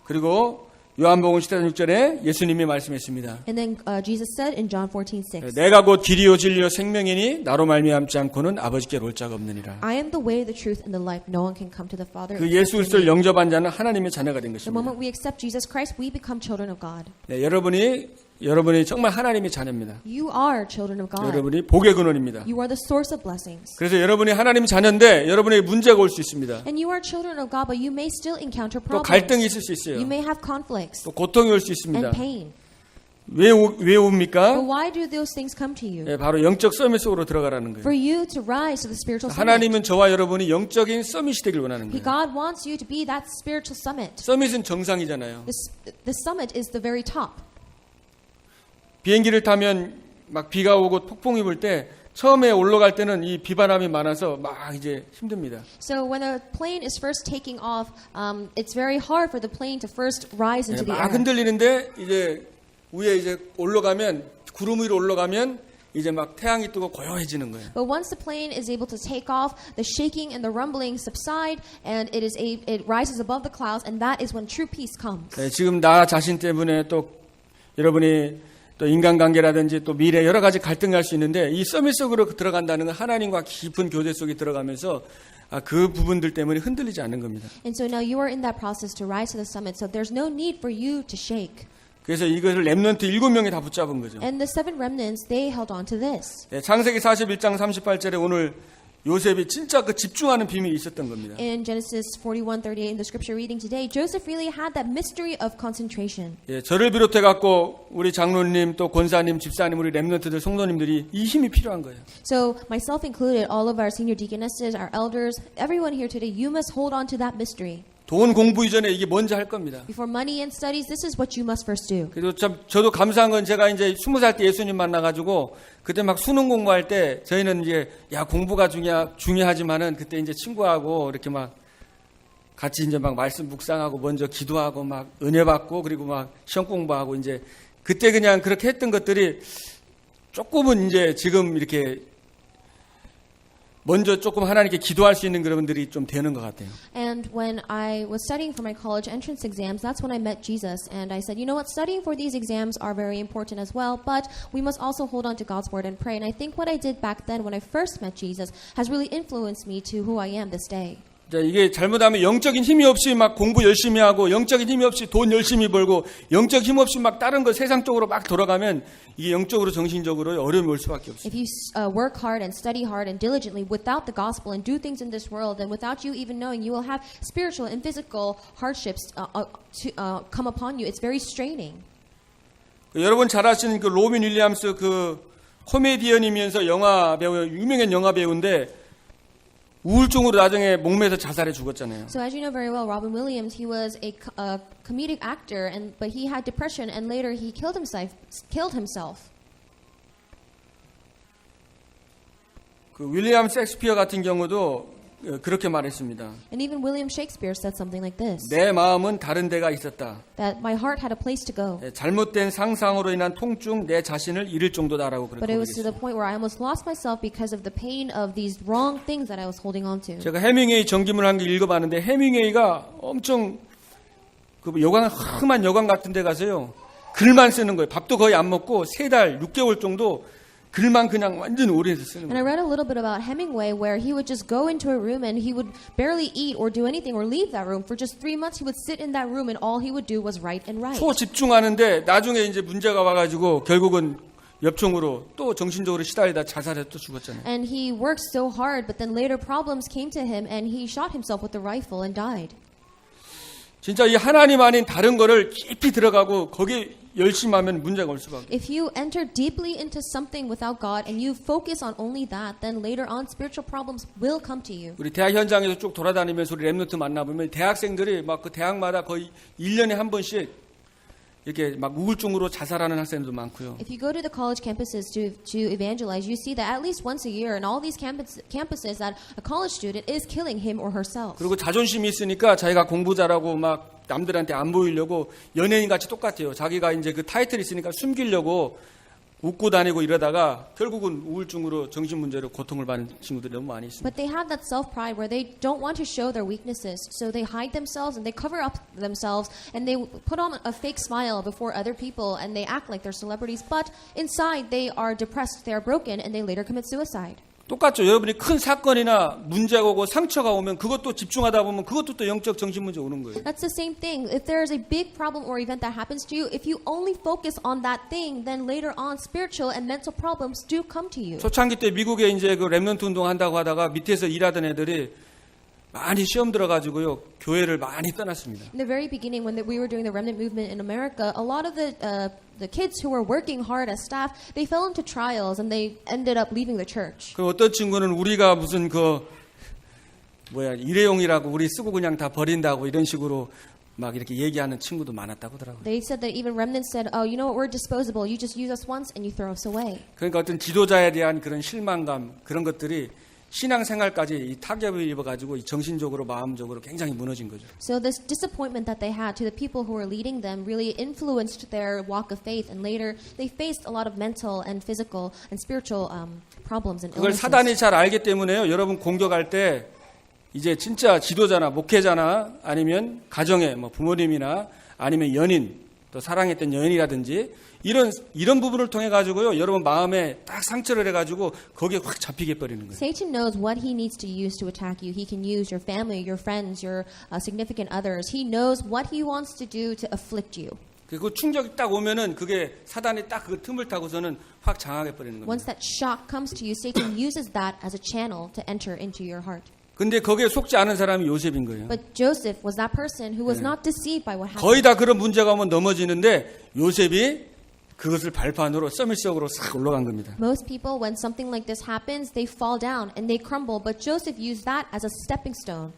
그리고 요한복음 10장 6절에 예수님이 말씀했습니다. And then Jesus said in John 14:6, 내가 곧 길이요 진리요 생명이니 나로 말미암지 않고는 아버지께로 올 자가 없느니라. I am the way, the truth, and the life. No one can come to the Father. 그 예수 그리스도를 영접한 자는 하나님의 자녀가 된 The 것입니다. moment we accept Jesus Christ, we become children of God. 네, 여러분이 정말 하나님의 자녀입니다. You are children of God. 여러분이 복의 근원입니다. You are the source of blessings. 그래서 여러분이 하나님의 자녀인데 여러분에게 문제가 올 수 있습니다. And you are children of God, but you may still encounter 또 problems. 갈등이 있을 수 있어요. You may have conflicts 또 고통이 올 수 있습니다. and pain. 왜 But 옵니까? why do those things come to you? 네, 바로 영적 서밋 속으로 들어가라는 거예요. For you to rise to the spiritual summit. 하나님은 저와 여러분이 영적인 서밋이 되길 원하는 거예요. God wants you to be that spiritual summit. 서밋은 정상이잖아요. The summit is the very top. 비행기를 타면 막 비가 오고 폭풍이 불 때 처음에 올라갈 때는 이 비바람이 많아서 막 이제 힘듭니다. So when a plane is first taking off, it's very hard for the plane to first rise into the 막 air. 흔들리는데 이제 위에 이제 올라가면 구름 위로 올라가면 이제 막 태양이 뜨고 고요해지는 거예요. But once the plane is able to take off, the shaking and the rumbling subside, and it rises above the clouds, and that is when true peace comes. 네, 지금 나 자신 때문에 또 여러분이 또 인간관계라든지 또 미래 여러 가지 갈등할 수 있는데 이 서밋 속으로 들어간다는 건 하나님과 깊은 교제 속에 들어가면서 그 부분들 때문에 흔들리지 않는 겁니다. And so now you are in that process to rise to the summit, so there's no need for you to shake. 그래서 이것을 렘넌트 7명이 다 붙잡은 거죠. And the 7 remnants, they held on to this. 네, 창세기 41장 38절에 오늘 요셉이 진짜 그 집중하는 비밀이 있었던 겁니다. In Genesis 41:38 in the scripture reading today, Joseph really had that mystery of concentration. 예, 저를 비롯해 갖고 우리 장로님 또 권사님, 집사님, 우리 렘넌트들, 성도님들이 이 힘이 필요한 거예요. So myself included, all of our senior deaconesses, our elders, everyone here today, you must hold on to that mystery. 돈 공부 이전에 이게 먼저 할 겁니다. Before money and studies, this is what you must first do. 그리고 참 저도 감사한 건 제가 이제 20살 때 예수님 만나가지고 그때 막 수능 공부할 때 저희는 이제 야 공부가 중요하지만은 그때 이제 친구하고 이렇게 막 같이 이제 막 말씀 묵상하고 먼저 기도하고 막 은혜 받고 그리고 막 시험 공부하고 이제 그때 그냥 그렇게 했던 것들이 조금은 이제 지금 이렇게 먼저 조금 하나님께 기도할 수 있는 그런 분들이 좀 되는 것 같아요. And when I was studying for my college entrance exams, that's when I met Jesus. And I said, you know what, studying for these exams are very important as well, but we must also hold on to God's word and pray. And I think what I did back then when I first met Jesus has really influenced me to who I am this day. 자, 이게 잘못하면 영적인 힘이 없이 막 공부 열심히 하고 영적인 힘이 없이 돈 열심히 벌고 영적 힘 없이 막 다른 거 세상 쪽으로 막 돌아가면 이게 영적으로 정신적으로 어려움이 올 수밖에 없어요. If you work hard and study hard and diligently without the gospel and do things in this world, then without you even knowing, you will have spiritual and physical hardships come upon you. It's very straining. 여러분 잘 아시는 그 로빈 윌리엄스 그 코미디언이면서 영화 배우, 유명한 영화 배우인데 우울증으로 나중에 목매서 자살해 죽었잖아요. So as you know very well, Robin Williams, he was a comedic actor, but he had depression, and later he killed himself. 그 윌리엄 셰익스피어 같은 경우도 그렇게 말했습니다. And even William Shakespeare said something like this: 내 마음은 다른 데가 있었다. that my heart had a place to go, 잘못된 상상으로 인한 통증 내 자신을 잃을 정도다라고 그렇게 but it was to the 고백했어요. point where I almost lost myself because of the pain of these wrong things that I was holding on to. 제가 해밍웨이 전기물 한 개 읽어봤는데 해밍웨이가 엄청 그 험한 여관 같은 데 가서요 글만 쓰는 거예요. 밥도 거의 안 먹고 3달 6개월 정도 글만 그냥 완전 오래 쓰는 And I 거예요. read a little bit about Hemingway, where he would just go into a room and he would barely eat or do anything or leave that room. For just 3 months, he would sit in that room and all he would do was write and write. 집중하는데 나중에 이제 문제가 와가지고 결국은 엽총으로 또 정신적으로 시달리다 자살해 또 죽었잖아요. And he worked so hard, but then later problems came to him and he shot himself with a rifle and died. 진짜 이 하나님 아닌 다른 거를 깊이 들어가고 거기에 열심히 하면 문제가 올 수밖에. If you enter deeply into something without God and you focus on only that, then later on spiritual problems will come to you. 우리 대학 현장에서 쭉 돌아다니면서 우리 랩노트 만나보면 대학생들이 막 그 대학마다 거의 1년에 한 번씩 이렇게 막 우울증으로 자살하는 학생들도 많고요. If you go to the college campuses to evangelize, you see that at least once a year in all these campuses that a college student is killing him or herself. 그리고 자존심이 있으니까 자기가 공부 잘하고 막 남들한테 안 보이려고 연예인 같이 똑같아요. 자기가 이제 그 타이틀이 있으니까 숨기려고 웃고 다니고 이러다가 결국은 우울증으로 정신 문제로 고통을 받는 친구들이 너무 많이 있습니다. But they have that self-pride where they don't want to show their weaknesses, so they hide themselves and they cover up themselves and they put on a fake smile before other people and they act like they're celebrities, but inside they are depressed, they are broken, and they later commit suicide. 똑같죠. 여러분이 큰 사건이나 문제가 오고 상처가 오면 그것도 집중하다 보면 그것도 또 영적 정신 문제 오는 거예요. That's the same thing. If there is a big problem or event that happens to you, if you only focus on that thing, then later on spiritual and mental problems do come to you. 초창기 때 미국에 이제 그 랩넌트 운동 한다고 하다가 밑에서 일하던 애들이 많이 시험 들어가지고요 교회를 많이 떠났습니다. In the very beginning, when we were doing the remnant movement in America, a lot of the kids who were working hard as staff, they fell into trials and they ended up leaving the church. 그 어떤 친구는 우리가 무슨 일회용이라고 우리 쓰고 그냥 다 버린다고 이런 식으로 막 이렇게 얘기하는 친구도 많았다고 하더라고요. They said that even remnants said, "Oh, you know what? We're disposable. You just use us once and you throw us away." 그러니까 어떤 지도자에 대한 그런 실망감 그런 것들이 신앙생활까지 이 타격을 입어가지고 정신적으로 마음적으로 굉장히 무너진 거죠. So this disappointment that they had to the people who were leading them really influenced their walk of faith, and later they faced a lot of mental and physical and spiritual problems and 그걸 illnesses. 사단이 잘 알기 때문에요. 여러분 공격할 때 이제 진짜 지도자나 목회자나 아니면 가정의 부모님이나 아니면 연인 또 사랑했던 여인이라든지 이런 부분을 통해 가지고요 여러분 마음에 딱 상처를 해가지고 거기에 확 잡히게 버리는 거예요. Satan knows what he needs to use to attack you. He can use your family, your friends, your significant others. He knows what he wants to do to afflict you. 그 충격이 딱 오면은 그게 사단이 딱 그 틈을 타고서는 확 장악해 버리는 겁니다. Once that shock comes to you, Satan uses that as a channel to enter into your heart. 근데 거기에 속지 않은 사람이 요셉인 거예요. But Joseph was that person who was not deceived by what happened. 거의 다 그런 문제가 오면 넘어지는데 요셉이 그것을 발판으로 서밋석으로 싹 올라간 겁니다. Most people, when something like this happens, they fall down and they crumble. But Joseph used that as a stepping stone.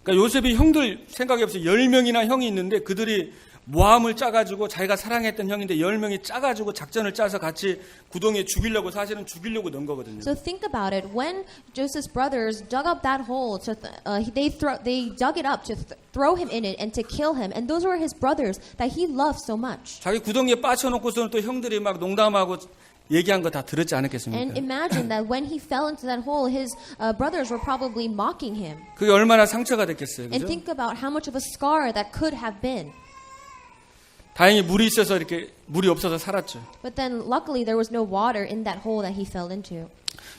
그러니까 요셉이 형들 생각이 없어 10명이나 형이 있는데 그들이 모함을 짜가지고 자기가 사랑했던 형인데 10명이 짜가지고 작전을 짜서 같이 구덩이에 죽이려고 사실은 죽이려고 넣은 거거든요. So think about it. When Joseph's brothers dug up that hole, they dug it up to throw him in it and to kill him. And those were his brothers that he loved so much. 자기 구덩이에 빠쳐놓고서는 또 형들이 막 농담하고 얘기한 거 다 들었지 않았겠습니까? And imagine that when he fell into that hole, his brothers were probably mocking him. 그게 얼마나 상처가 됐겠어요. And 그죠? think about how much of a scar that could have been. 다행히 물이 있어서 이렇게 물이 없어서 살았죠. But then luckily there was no water in that hole that he fell into.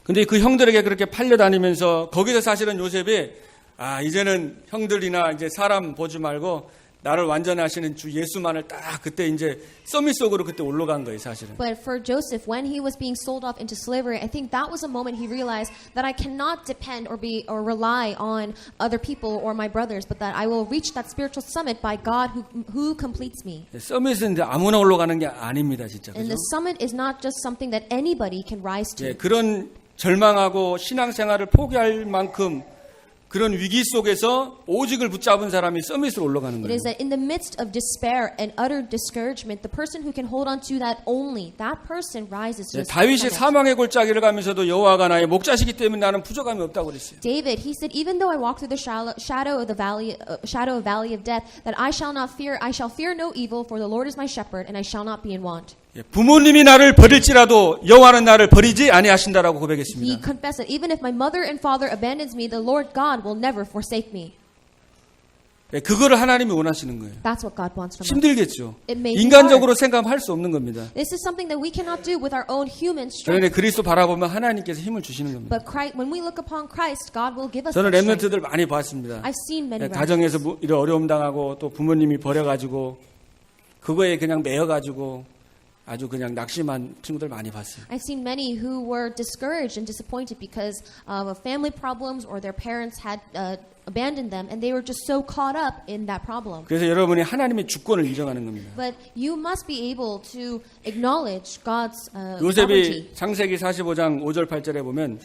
근데 그 형들에게 그렇게 팔려다니면서 거기서 사실은 요셉이 아, 이제는 형들이나 이제 사람 보지 말고 나를 완전하시는 주 예수만을 딱 그때 이제 서밋 속으로 그때 올라간 거예요, 사실은. But for Joseph, when he was being sold off into slavery, I think that was a moment he realized that I cannot depend or rely on other people or my brothers, but that I will reach that spiritual summit by God who completes me. 서밋은 이제 아무나 올라가는 게 아닙니다, 진짜. And the 그죠? summit is not just something that anybody can rise to. 예, 그런 절망하고 신앙생활을 포기할 만큼 그런 위기 속에서 오직을 붙잡은 사람이 서밋으로 올라가는 It 거예요. is that in the midst of despair and utter discouragement, the person who can hold on to that only, that person rises to 예, the 다윗이 summit. 사망의 골짜기를 가면서도 여호와가 나의 목자시기 때문에 나는 부족함이 없다고 그랬어요. David, he said, even though I walk through the shadow of valley of death, that I shall fear no evil, for the Lord is my shepherd, and I shall not be in want. 예, 부모님이 나를 버릴지라도 여호와는 나를 버리지 아니하신다라고 He 고백했습니다. confessed that even if my mother and father abandons me, the Lord God will never forsake me. 예, 그거를 하나님이 원하시는 거예요. That's what God wants from us. 힘들겠죠. It may be 인간적으로 생각하면 할 수 없는 겁니다. This is something that we cannot do with our own human 그런데 strength. 그리스도 바라보면 하나님께서 힘을 주시는 겁니다. But when we look upon Christ, God will give us 저는 that strength. 랩런트들 많이 봤습니다. I've seen many 예, 가정에서 remnants. 이런 어려움 당하고 또 부모님이 버려가지고 그거에 그냥 매여가지고 아주 그냥 낙심한 친구들 많이 봤어요. I've seen many who were discouraged and disappointed because of family problems or their parents had abandoned them, and they were just so caught up in that problem. 그래서 여러분이 하나님의 주권을 인정하는 겁니다. But you must be able to acknowledge God's sovereignty. 요셉이 창세기 45장 5절 8절에 보면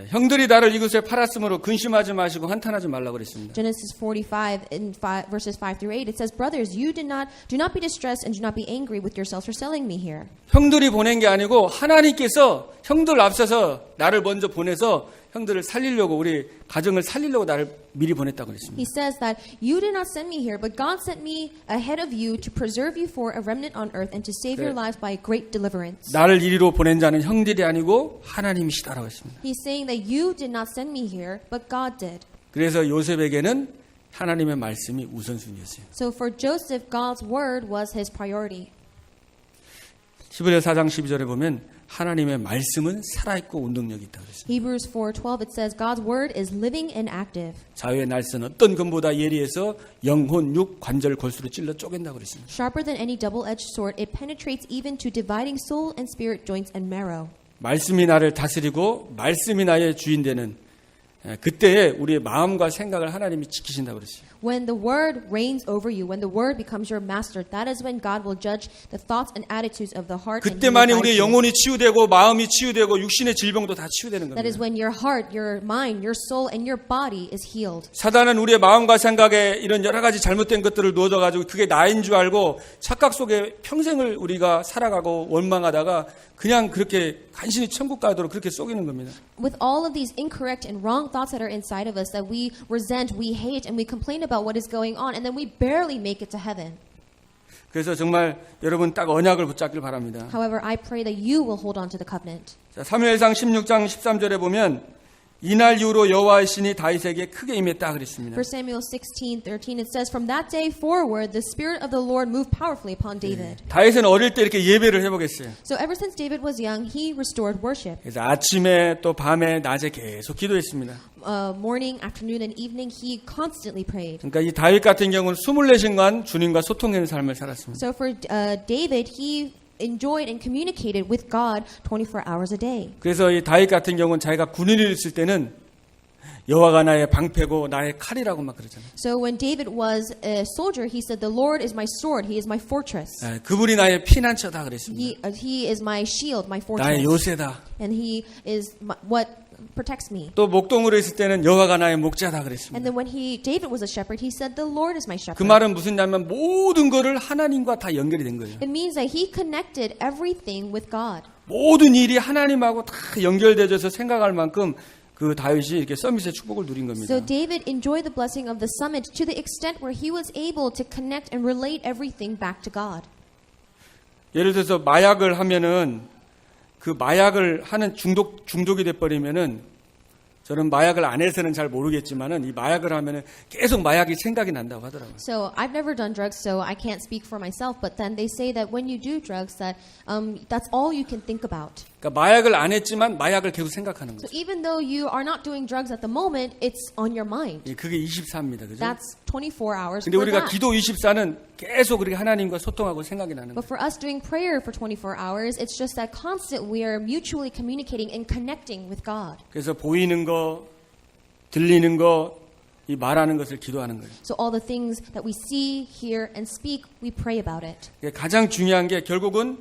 형들이 나를 이곳에 팔았으므로 근심하지 마시고 한탄하지 말라고 그랬습니다. Genesis 45 in verses 5 through 8, it says, "Brothers, do not be distressed and do not be angry with yourselves for selling me here." 형들이 보낸 게 아니고 하나님께서 형들 앞서서 나를 먼저 보내서 형들을 살리려고 우리 가정을 살리려고 나를 미리 보냈다고 그랬습니다. He says that you did not send me here, but God sent me ahead of you to preserve you for a remnant on earth and to save your lives by great deliverance. 나를 이리로 보낸 자는 형들이 아니고 하나님이시다라고 했습니다. He's saying that you did not send me here, but God did. 그래서 요셉에게는 하나님의 말씀이 우선순위였어요. So for Joseph, God's word was his priority. 히브리서 4장 12절에 보면 하나님의 말씀은 살아있고 운동력이 있다고 그랬어요. Hebrews 4:12, it says God's word is living and active. 자유의 날선 어떤 검보다 예리해서 영혼, 육, 관절, 골수로 찔러 쪼갠다고 그랬습니다. Sharper than any double-edged sword, it penetrates even to dividing soul and spirit, joints and marrow. 말씀이 나를 다스리고 말씀이 나의 주인 되는 그때에 우리의 마음과 생각을 하나님이 지키신다고 그랬어요. When the word reigns over you, when the word becomes your master, that is when God will judge the thoughts and attitudes of the heart. And he will 그때만이 guide 우리의 you. 영혼이 치유되고 마음이 치유되고 육신의 질병도 다 치유되는 That is 겁니다. when your heart, your mind, your soul, and your body is healed. 사단은 우리의 마음과 생각에 이런 여러 가지 잘못된 것들을 넣어가지고 그게 나인 줄 알고 착각 속에 평생을 우리가 살아가고 원망하다가 그냥 그렇게 간신히 천국 가도록 그렇게 속이는 겁니다. With all of these incorrect and wrong thoughts that are inside of us that we resent, we hate, and we complain about what is going on, and then we barely make it to heaven. 그래서 정말 여러분 딱 언약을 붙잡길 바랍니다. However, I pray that you will hold on to the covenant. 자, 사무엘상 16장 13절에 보면 이날 이후로 여호와의 신이 다윗에게 크게 임했다 그랬습니다. 1 Samuel 16:13, it says, "From that day forward, the Spirit of the Lord moved powerfully upon David." 다윗은 어릴 때 이렇게 예배를 해보겠어요. So ever since David was young, he restored worship. 그래서 아침에 또 밤에 낮에 계속 기도했습니다. Morning, afternoon, and evening, he constantly prayed. 그러니까 이 다윗 같은 경우는 24시간 주님과 소통하는 삶을 살았습니다. So for David, he enjoyed and communicated with God 24 hours a day. 그래서 이 다윗 같은 경우는 자기가 군인을 있을 때는 여호와가 나의 방패고 나의 칼이라고 막 그러잖아요. So when David was a soldier, he said, "The Lord is my sword; He is my fortress. 그분이 나의 피난처다 그랬습니다. He is my shield, my 나의 fortress, 요새다. and He is what protects me." 또 목동으로 있을 때는 여호와가 나의 목자다 And 그랬습니다. then when David was a shepherd, he said, "The Lord is my 그 shepherd." 말은 무슨냐면 모든 거를 하나님과 다 연결이 된 거예요. It means that he connected everything with God. 모든 일이 하나님하고 다 연결되어서 생각할 만큼 그 다윗이 이렇게 서밋의 축복을 누린 겁니다. So David enjoyed the blessing of the summit to the extent where he was able to connect and relate everything back to God. 예를 들어서 마약을 하면은 그 마약을 하는 중독이 돼 버리면은 저는 마약을 안 해서는 잘 모르겠지만은 이 마약을 하면은 계속 마약이 생각이 난다고 하더라고요. So I've never done drugs, so I can't speak for myself. But then they say that when you do drugs, that that's all you can think about. 그러니까 마약을 안 했지만 마약을 계속 생각하는 So 거죠. even though you are not doing drugs at the moment, it's on your mind. 예, 그게 24입니다. 그죠? That's 24 hours 근데 for 우리가 that. 기도 24는 계속 우리가 하나님과 소통하고 생각이 나는 But 거예요. for us doing prayer for 24 hours, it's just that constant we are mutually communicating and connecting with God. 그래서 보이는 거, 들리는 거, 이 말하는 것을 기도하는 거예요. So all the things that we see, hear, and speak, we pray about it. 가장 중요한 게 결국은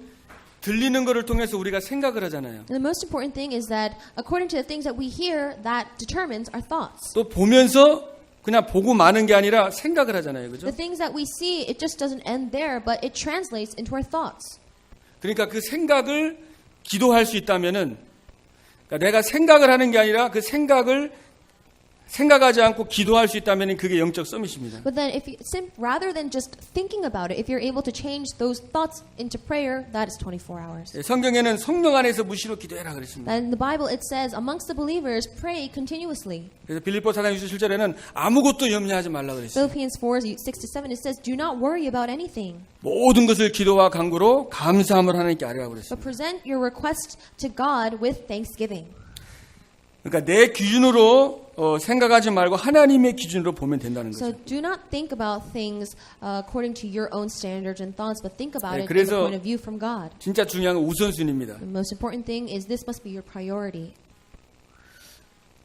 들리는 것을 통해서 우리가 생각을 하잖아요. And the most important thing is that according to the things that we hear, that determines our thoughts. 또 보면서 그냥 보고 마는 게 아니라 생각을 하잖아요. 그죠? The things that we see, it just doesn't end there, but it translates into our thoughts. 그러니까 그 생각을 기도할 수 있다면은 그러니까 내가 생각을 하는 게 아니라 그 생각을 생각하지 않고 기도할 수 있다면 그게 영적 서밋입니다. But then if you, rather than just thinking about it, if you're able to change those thoughts into prayer, that is 24 hours. 성경에는 성령 안에서 무시로 기도해라 그랬습니다. And in the Bible it says, amongst the believers, pray continuously. 그래서 빌립보 4장 27절에는 아무것도 염려하지 말라 그랬어요. Philippians 4:6-7, it says, do not worry about anything, 모든 것을 기도와 간구로 감사함을 하나님께 아뢰라고 그랬어요. but present your request to God with thanksgiving. 그러니까 내 기준으로 생각하지 말고 하나님의 기준으로 보면 된다는 So 거죠. do not think about things according to your own standards and thoughts, but think about 네, it from the 그래서 point of view from God. 진짜 중요한 건 우선순위입니다. The most important thing is this must be your priority.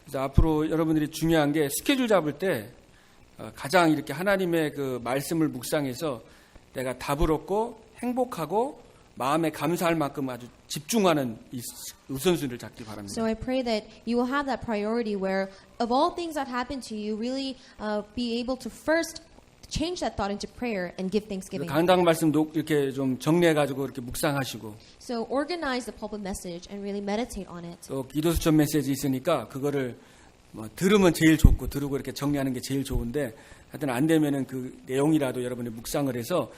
그래서 앞으로 여러분들이 중요한 게 스케줄 잡을 때 가장 이렇게 하나님의 그 말씀을 묵상해서 내가 답을 얻고 행복하고 마음에 감사할 만큼 아주 집중하는 이 우선순위를 잡기 바랍니다. So I pray that you will have that priority where of all things that happen to you, really be able to first change that thought into prayer and give thanksgiving. 강당 말씀도 이렇게 좀 정리해가지고 이렇게 묵상하시고 So organize the pulpit message and really meditate on it. 또 기도 수천 메시지 있으니까 그거를 뭐 들으면 제일 좋고 들으고 이렇게 정리하는 게 제일 좋은데 하여튼 안 되면은 그 내용이라도 여러분이 묵상을 해서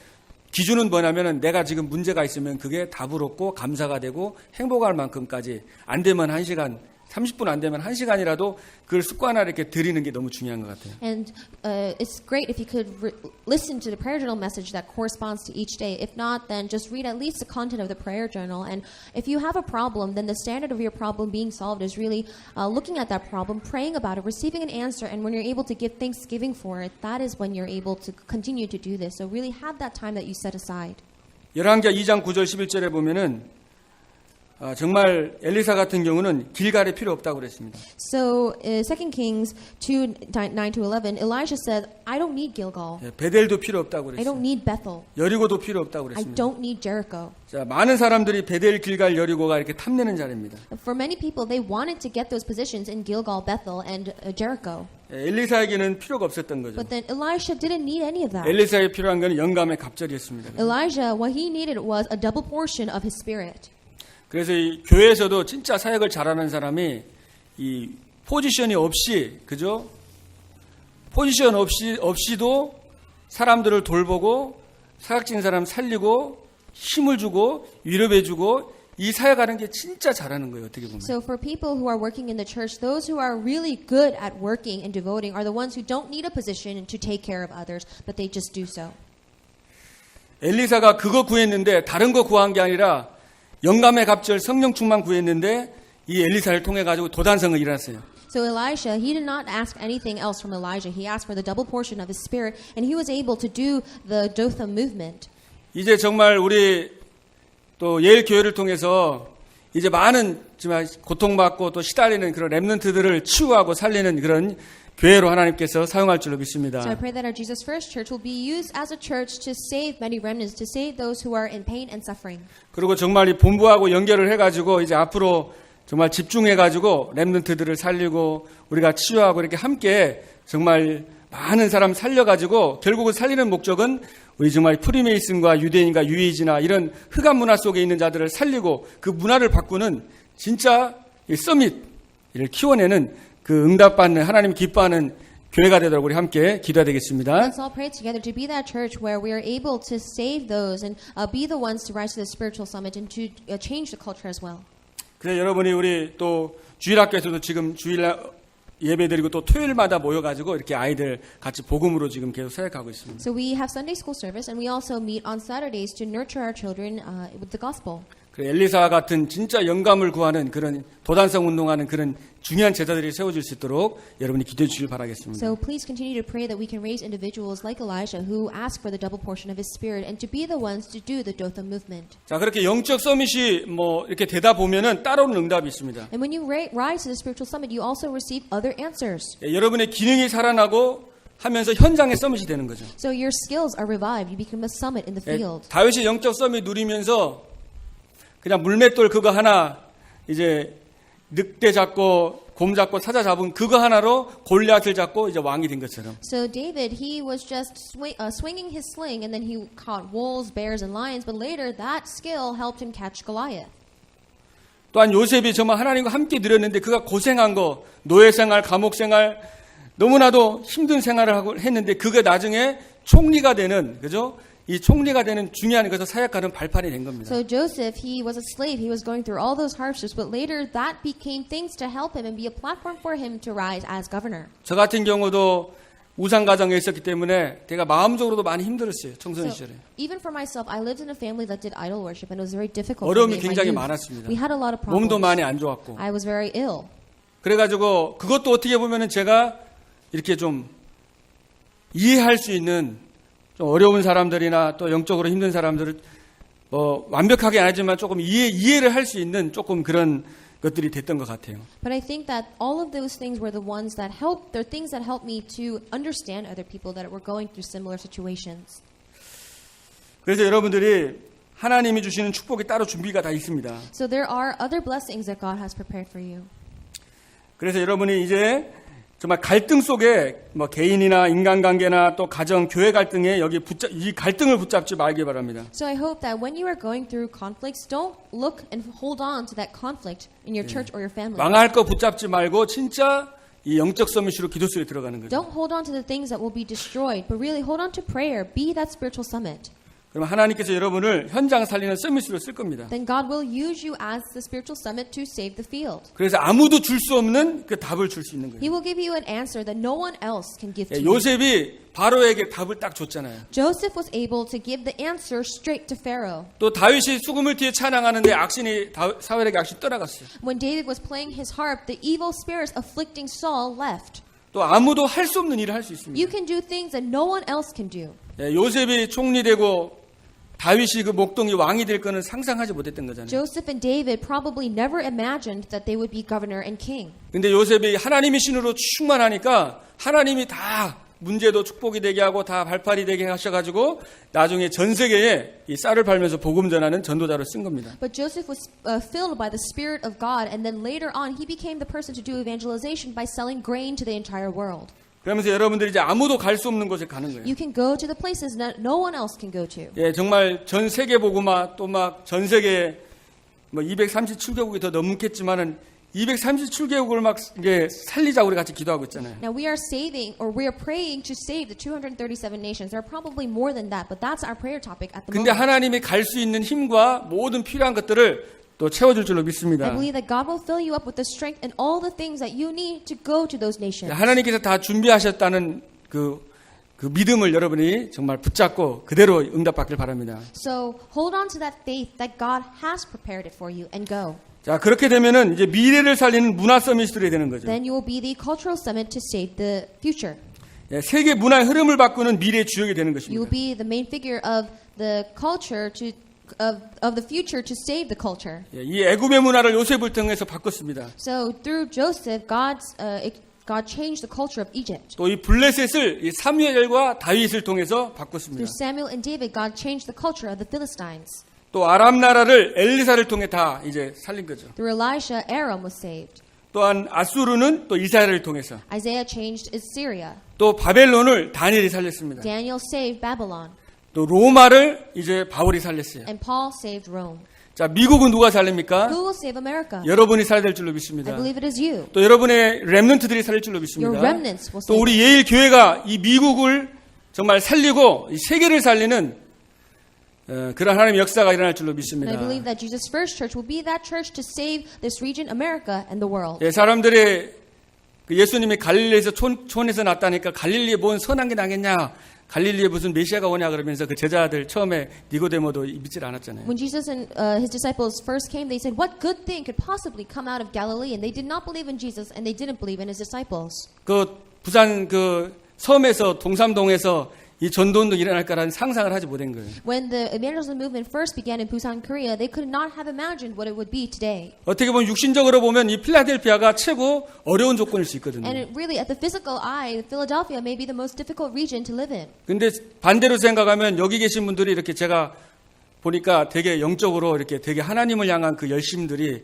기준은 뭐냐면은 내가 지금 문제가 있으면 그게 답을 얻고 감사가 되고 행복할 만큼까지 안 되면 1시간 30분 안 되면 1시간이라도 그걸 습관화를 이렇게 드리는 게 너무 중요한 것 같아요. And it's great if you could listen to the prayer journal message that corresponds to each day. If not, then just read at least the content of the prayer journal. And if you have a problem, then the standard of your problem being solved is really looking at that problem, praying about it, receiving an answer. And when you're able to give thanksgiving for it, that is when you're able to continue to do this. So really have that time that you set aside. 열왕기하 2장 9절 11절에 보면은 정말 엘리사 같은 경우는 길갈에 필요 없다고 그랬습니다. So 2 Kings 2:9-11, Elijah said, I don't need Gilgal. 베델도 필요 없다고 I don't 그랬어요. need Bethel. 여리고도 필요 없다고 I 그랬습니다. don't need Jericho. 자, 많은 사람들이 베델, 길갈, 여리고가 이렇게 탐내는 자리입니다. For many people, they wanted to get those positions in Gilgal, Bethel, and Jericho. 엘리사에게는 필요가 없었던 거죠. But then Elisha didn't need any of that. 엘리사에 필요한 것은 영감의 갑절이었습니다. Elijah, what he needed was a double portion of his spirit. 그래서 이 교회에서도 진짜 사역을 잘하는 사람이 이 포지션이 없이, 그죠? 포지션 없이도 사람들을 돌보고 사각진 사람 살리고 힘을 주고 위로해주고 이 사역하는 게 진짜 잘하는 거예요. 어떻게 보면. So for people who are working in the church, those who are really good at working and devoting are the ones who don't need a position to take care of others, but they just do so. 엘리사가 그거 구했는데 다른 거 구한 게 아니라 영감의 갑절 성령 충만 구했는데 이 엘리사를 통해 가지고 도단성을 일어났어요. So Elisha, he did not ask anything else from Elijah. He asked for the double portion of his spirit, and he was able to do the Dothan movement. 이제 정말 우리 또 예일 교회를 통해서 이제 많은 정말 고통받고 또 시달리는 그런 렘넌트들을 치유하고 살리는 그런 교회로 하나님께서 사용할 줄로 믿습니다. So I pray that our Jesus First Church will be used as a church to save many remnants, to save those who are in pain and suffering. 그리고 정말 이 본부하고 연결을 해가지고 이제 앞으로 정말 집중해가지고 렘넌트들을 살리고 우리가 치유하고 이렇게 함께 정말 많은 사람 살려가지고 결국은 살리는 목적은 우리 정말 프리메이슨과 유대인과 유이지나 이런 흑암 문화 속에 있는 자들을 살리고 그 문화를 바꾸는 진짜 이 서밋을 키워내는 그 응답받는 하나님 기뻐하는 교회가 되도록 우리 함께 기도해야 되겠습니다. Let's all pray together to be that church where we are able to save those and be the ones to rise to the spiritual summit and to change the culture as well. 그래서 여러분이 우리 또 주일학교에서도 지금 주일 예배드리고 또 토요일마다 모여가지고 이렇게 아이들 같이 복음으로 지금 계속 사역하고 있습니다. So we have Sunday school service and we also meet on Saturdays to nurture our children with the gospel. 그 엘리사 같은 진짜 영감을 구하는 그런 도단성 운동하는 그런 중요한 제자들이 세워질 수 있도록 여러분이 기도해 주시길 바라겠습니다. So please continue to pray that we can raise individuals like Elijah who ask for the double portion of his spirit and to be the ones to do the Dothan movement. 자, 그렇게 영적 서밋이 뭐 이렇게 되다 보면은 따라오는 응답이 있습니다. And when you rise to the spiritual summit, you also receive other answers. 예, 여러분의 기능이 살아나고 하면서 현장의 서밋이 되는 거죠. So your skills are revived. You become a summit in the 예, field. 다윗이 영적 서밋 누리면서 그냥 물맷돌 그거 하나 이제 늑대 잡고 곰 잡고 사자 잡은 그거 하나로 골리앗을 잡고 이제 왕이 된 것처럼. So David, he was just swinging his sling, and then he caught wolves, bears, and lions. But later, that skill helped him catch Goliath. 또한 요셉이 정말 하나님과 함께 누렸는데 그가 고생한 거, 노예 생활, 감옥 생활, 너무나도 힘든 생활을 하고 했는데 그게 나중에 총리가 되는, 그죠? 이 총리가 되는 중요한 것을 사역하는 발판이 된 겁니다. So Joseph, he was a slave. He was going through all those hardships, but later that became things to help him and be a platform for him to rise as governor. 저 같은 경우도 우상 가정에 있었기 때문에 제가 마음적으로도 많이 힘들었어요. 청소년 So 시절에. even for myself, I lived in a family that did idol worship, and it was very difficult for 어려움이 me in my 굉장히 youth. 많았습니다. We had a lot of problems. 몸도 많이 안 좋았고. I was very ill. 그래가지고 그것도 어떻게 보면은 제가 이렇게 좀 이해할 수 있는 좀 어려운 사람들이나 또 영적으로 힘든 사람들을 뭐 완벽하게 안 하지만 조금 이해를 할 수 있는 조금 그런 것들이 됐던 것 같아요. But I think that all of those things were the ones that helped. They're things that helped me to understand other people that were going through similar situations. 그래서 여러분들이 하나님이 주시는 축복이 따로 준비가 다 있습니다. So there are other blessings that God has prepared for you. 그래서 여러분이 이제 정말 갈등 속에 뭐 개인이나 인간관계나 또 가정, 교회 갈등에 이 갈등을 붙잡지 말기 바랍니다. So I hope that when you are going through conflicts, don't look and hold on to that conflict in your church or your family. 망할 거 붙잡지 말고 진짜 이 영적 서밋으로 기도 속에 들어가는 거죠. Don't hold on to the things that will be destroyed, but really hold on to prayer. Be that spiritual summit. 그럼 하나님께서 여러분을 현장 살리는 서밋으로 쓸 겁니다. Then God will use you as the spiritual summit to save the field. 그래서 아무도 줄 수 없는 그 답을 줄 수 있는 He 거예요. will give you an answer that no one else can give to 예, you. 요셉이 바로에게 답을 딱 줬잖아요. Joseph was able to give the answer straight to Pharaoh. 또 다윗이 수금을 뒤에 찬양하는데 악신이 사울에게 악신이 떠나갔어요. When David was playing his harp, the evil spirits afflicting Saul left. 또 아무도 할 수 없는 일을 할 수 있습니다. You can do things that no one else can do. 예, 요셉이 총리되고 다윗이 그 목동이 왕이 될 거는 상상하지 못했던 거잖아요. Joseph and David probably never imagined that they would be governor and king. 근데 요셉이 하나님의 신으로 충만하니까 하나님이 다 문제도 축복이 되게 하고 다 발판이 되게 하셔가지고 나중에 전 세계에 이 쌀을 팔면서 복음 전하는 전도자로 쓴 겁니다. But Joseph was filled by the Spirit of God, and then later on he became the person to do evangelization by selling grain to the entire world. 그러면서 여러분들이 이제 아무도 갈 수 없는 곳에 가는 거예요. You can go to the places that no one else can go to. 예, 정말 전 세계 복음화 또 막 전 세계 뭐 237개국이 더 넘겠지만은 237개국을 막 이제 살리자고 우리 같이 기도하고 있잖아요. Now we are saving, or we are praying to save the 237 nations. There are probably more than that, but that's our prayer topic at the 근데 moment. 하나님이 갈 수 있는 힘과 모든 필요한 것들을 또 채워줄 줄로 I 믿습니다. believe that God will fill you up with the strength and all the things that you need to go to those nations. 하나님께서 다 준비하셨다는 그 믿음을 여러분이 정말 붙잡고 그대로 응답받길 바랍니다. So hold on to that faith that God has prepared it for you and go. 자, 그렇게 되면은 이제 미래를 살리는 문화 서밋들이 되는 거죠. Then you will be the cultural summit to save the future. 예, 세계 문화의 흐름을 바꾸는 미래의 주역이 되는 You will 것입니다. be the main figure of the culture of the future to save the culture. 예, 이 애굽의 문화를 요셉을 통해서 바꿨습니다. So through Joseph, God changed the culture of Egypt. 또 이 블레셋을 이 사무엘과 다윗을 통해서 바꿨습니다. Through Samuel and David, God changed the culture of the Philistines. 또 아람 나라를 엘리사를 통해 다 이제 살린 거죠. Through Elisha, Aram was saved. 또한 아수르는 또 이스라엘을 통해서 Isaiah changed Assyria. 또 바벨론을 다니엘이 살렸습니다. Daniel saved Babylon. 또 로마를 이제 바울이 살렸어요. And Paul saved Rome. 자, 미국은 누가 살립니까? Who will save America? 여러분이 살아야 될 줄로 I 믿습니다. believe it is you. 또 여러분의 렘넌트들이 살릴 줄로 Your 믿습니다. remnants will 또 save. 우리 예일 교회가 이 미국을 정말 살리고 이 세계를 살리는 그런 하나님의 역사가 일어날 줄로 And 믿습니다. I believe that Jesus First Church will be that church to save this region, America, and the world. 예, 사람들이 그 예수님이 갈릴리에서 촌에서 났다니까 갈릴리에 뭔 선한 게 나겠냐 갈릴리에 무슨 메시아가 오냐 그러면서 그 제자들 처음에 니고데모도 믿질 않았잖아요. When Jesus and his disciples first came, they said, "What good thing could possibly come out of Galilee?" And they did not believe in Jesus, and they didn't believe in his disciples. 그 부산 그 섬에서 동삼동에서 이 전도운동 일어날 거라는 상상을 하지 못한 거예요. When the evangelism movement first began in Busan, Korea, they could not have imagined what it would be today. 어떻게 보면 육신적으로 보면 이 필라델피아가 최고 어려운 조건일 수 있거든요. And it really, at the physical eye, Philadelphia may be the most difficult region to live in. 근데 반대로 생각하면 여기 계신 분들이 이렇게 제가 보니까 되게 영적으로 이렇게 되게 하나님을 향한 그 열심들이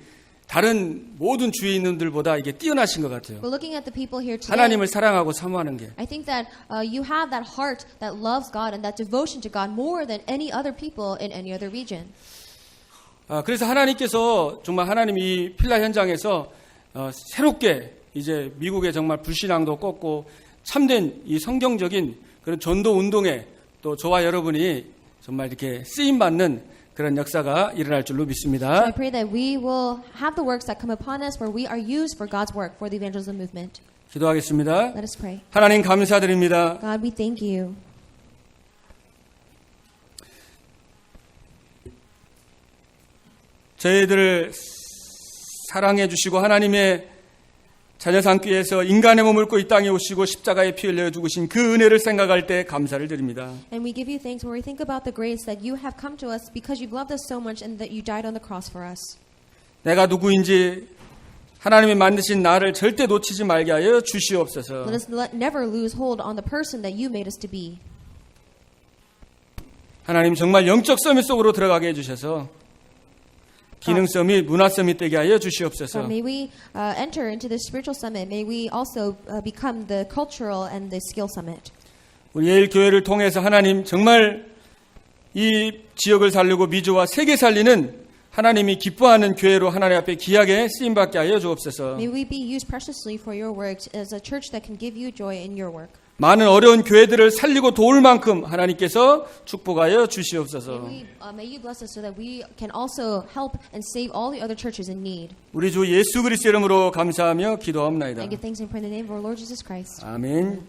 다른 모든 주위에 있는 분들보다 이게 뛰어나신 것 같아요. But looking at the people here today, 하나님을 사랑하고 사모하는 게. I think that you have that heart that loves God and that devotion to God more than any other people in any other region. 그래서 하나님께서 정말 하나님 이 필라 현장에서 새롭게 이제 미국의 정말 불신앙도 꺾고 참된 이 성경적인 그런 전도 운동에 또 저와 여러분이 정말 이렇게 쓰임 받는 그런 역사가 일어날 줄로 So 믿습니다. I pray that we will have the works that come upon us where we are used for God's work for the evangelism movement. 기도하겠습니다. Let us pray. 하나님 감사드립니다. God, we thank you. 저희들을 사랑해 주시고 하나님의 자녀 삼기 위해서 인간의 몸을 입고 이 땅에 오시고 십자가에 피 흘려 죽으신 그 은혜를 생각할 때 감사를 드립니다. And we give you thanks when we think about the grace that you have come to us because you've loved us so much and that you died on the cross for us. 내가 누구인지 하나님이 만드신 나를 절대 놓치지 말게 하여 주시옵소서. Let us never lose hold on the person that you made us to be. 하나님 정말 영적 서밋 속으로 들어가게 해주셔서 기능 서밋, 문화 서밋 되게 하여 주시옵소서. May we enter into the spiritual summit. May we also become the cultural and the skill summit. 우리 예일 교회를 통해서 하나님 정말 이 지역을 살리고 미주와 세계 살리는 하나님이 기뻐하는 교회로 하나님 앞에 귀하게 쓰임받게 하여 주옵소서. May we be used preciously for your works as a church that can give you joy in your work. 많은 어려운 교회들을 살리고 도울 만큼 하나님께서 축복하여 주시옵소서. May you bless us so that we can also help and save all the other churches in need. 우리 주 예수 그리스도 이름으로 감사하며 기도하옵나이다. I give thanks and pray in the name of our Lord Jesus Christ. 아멘.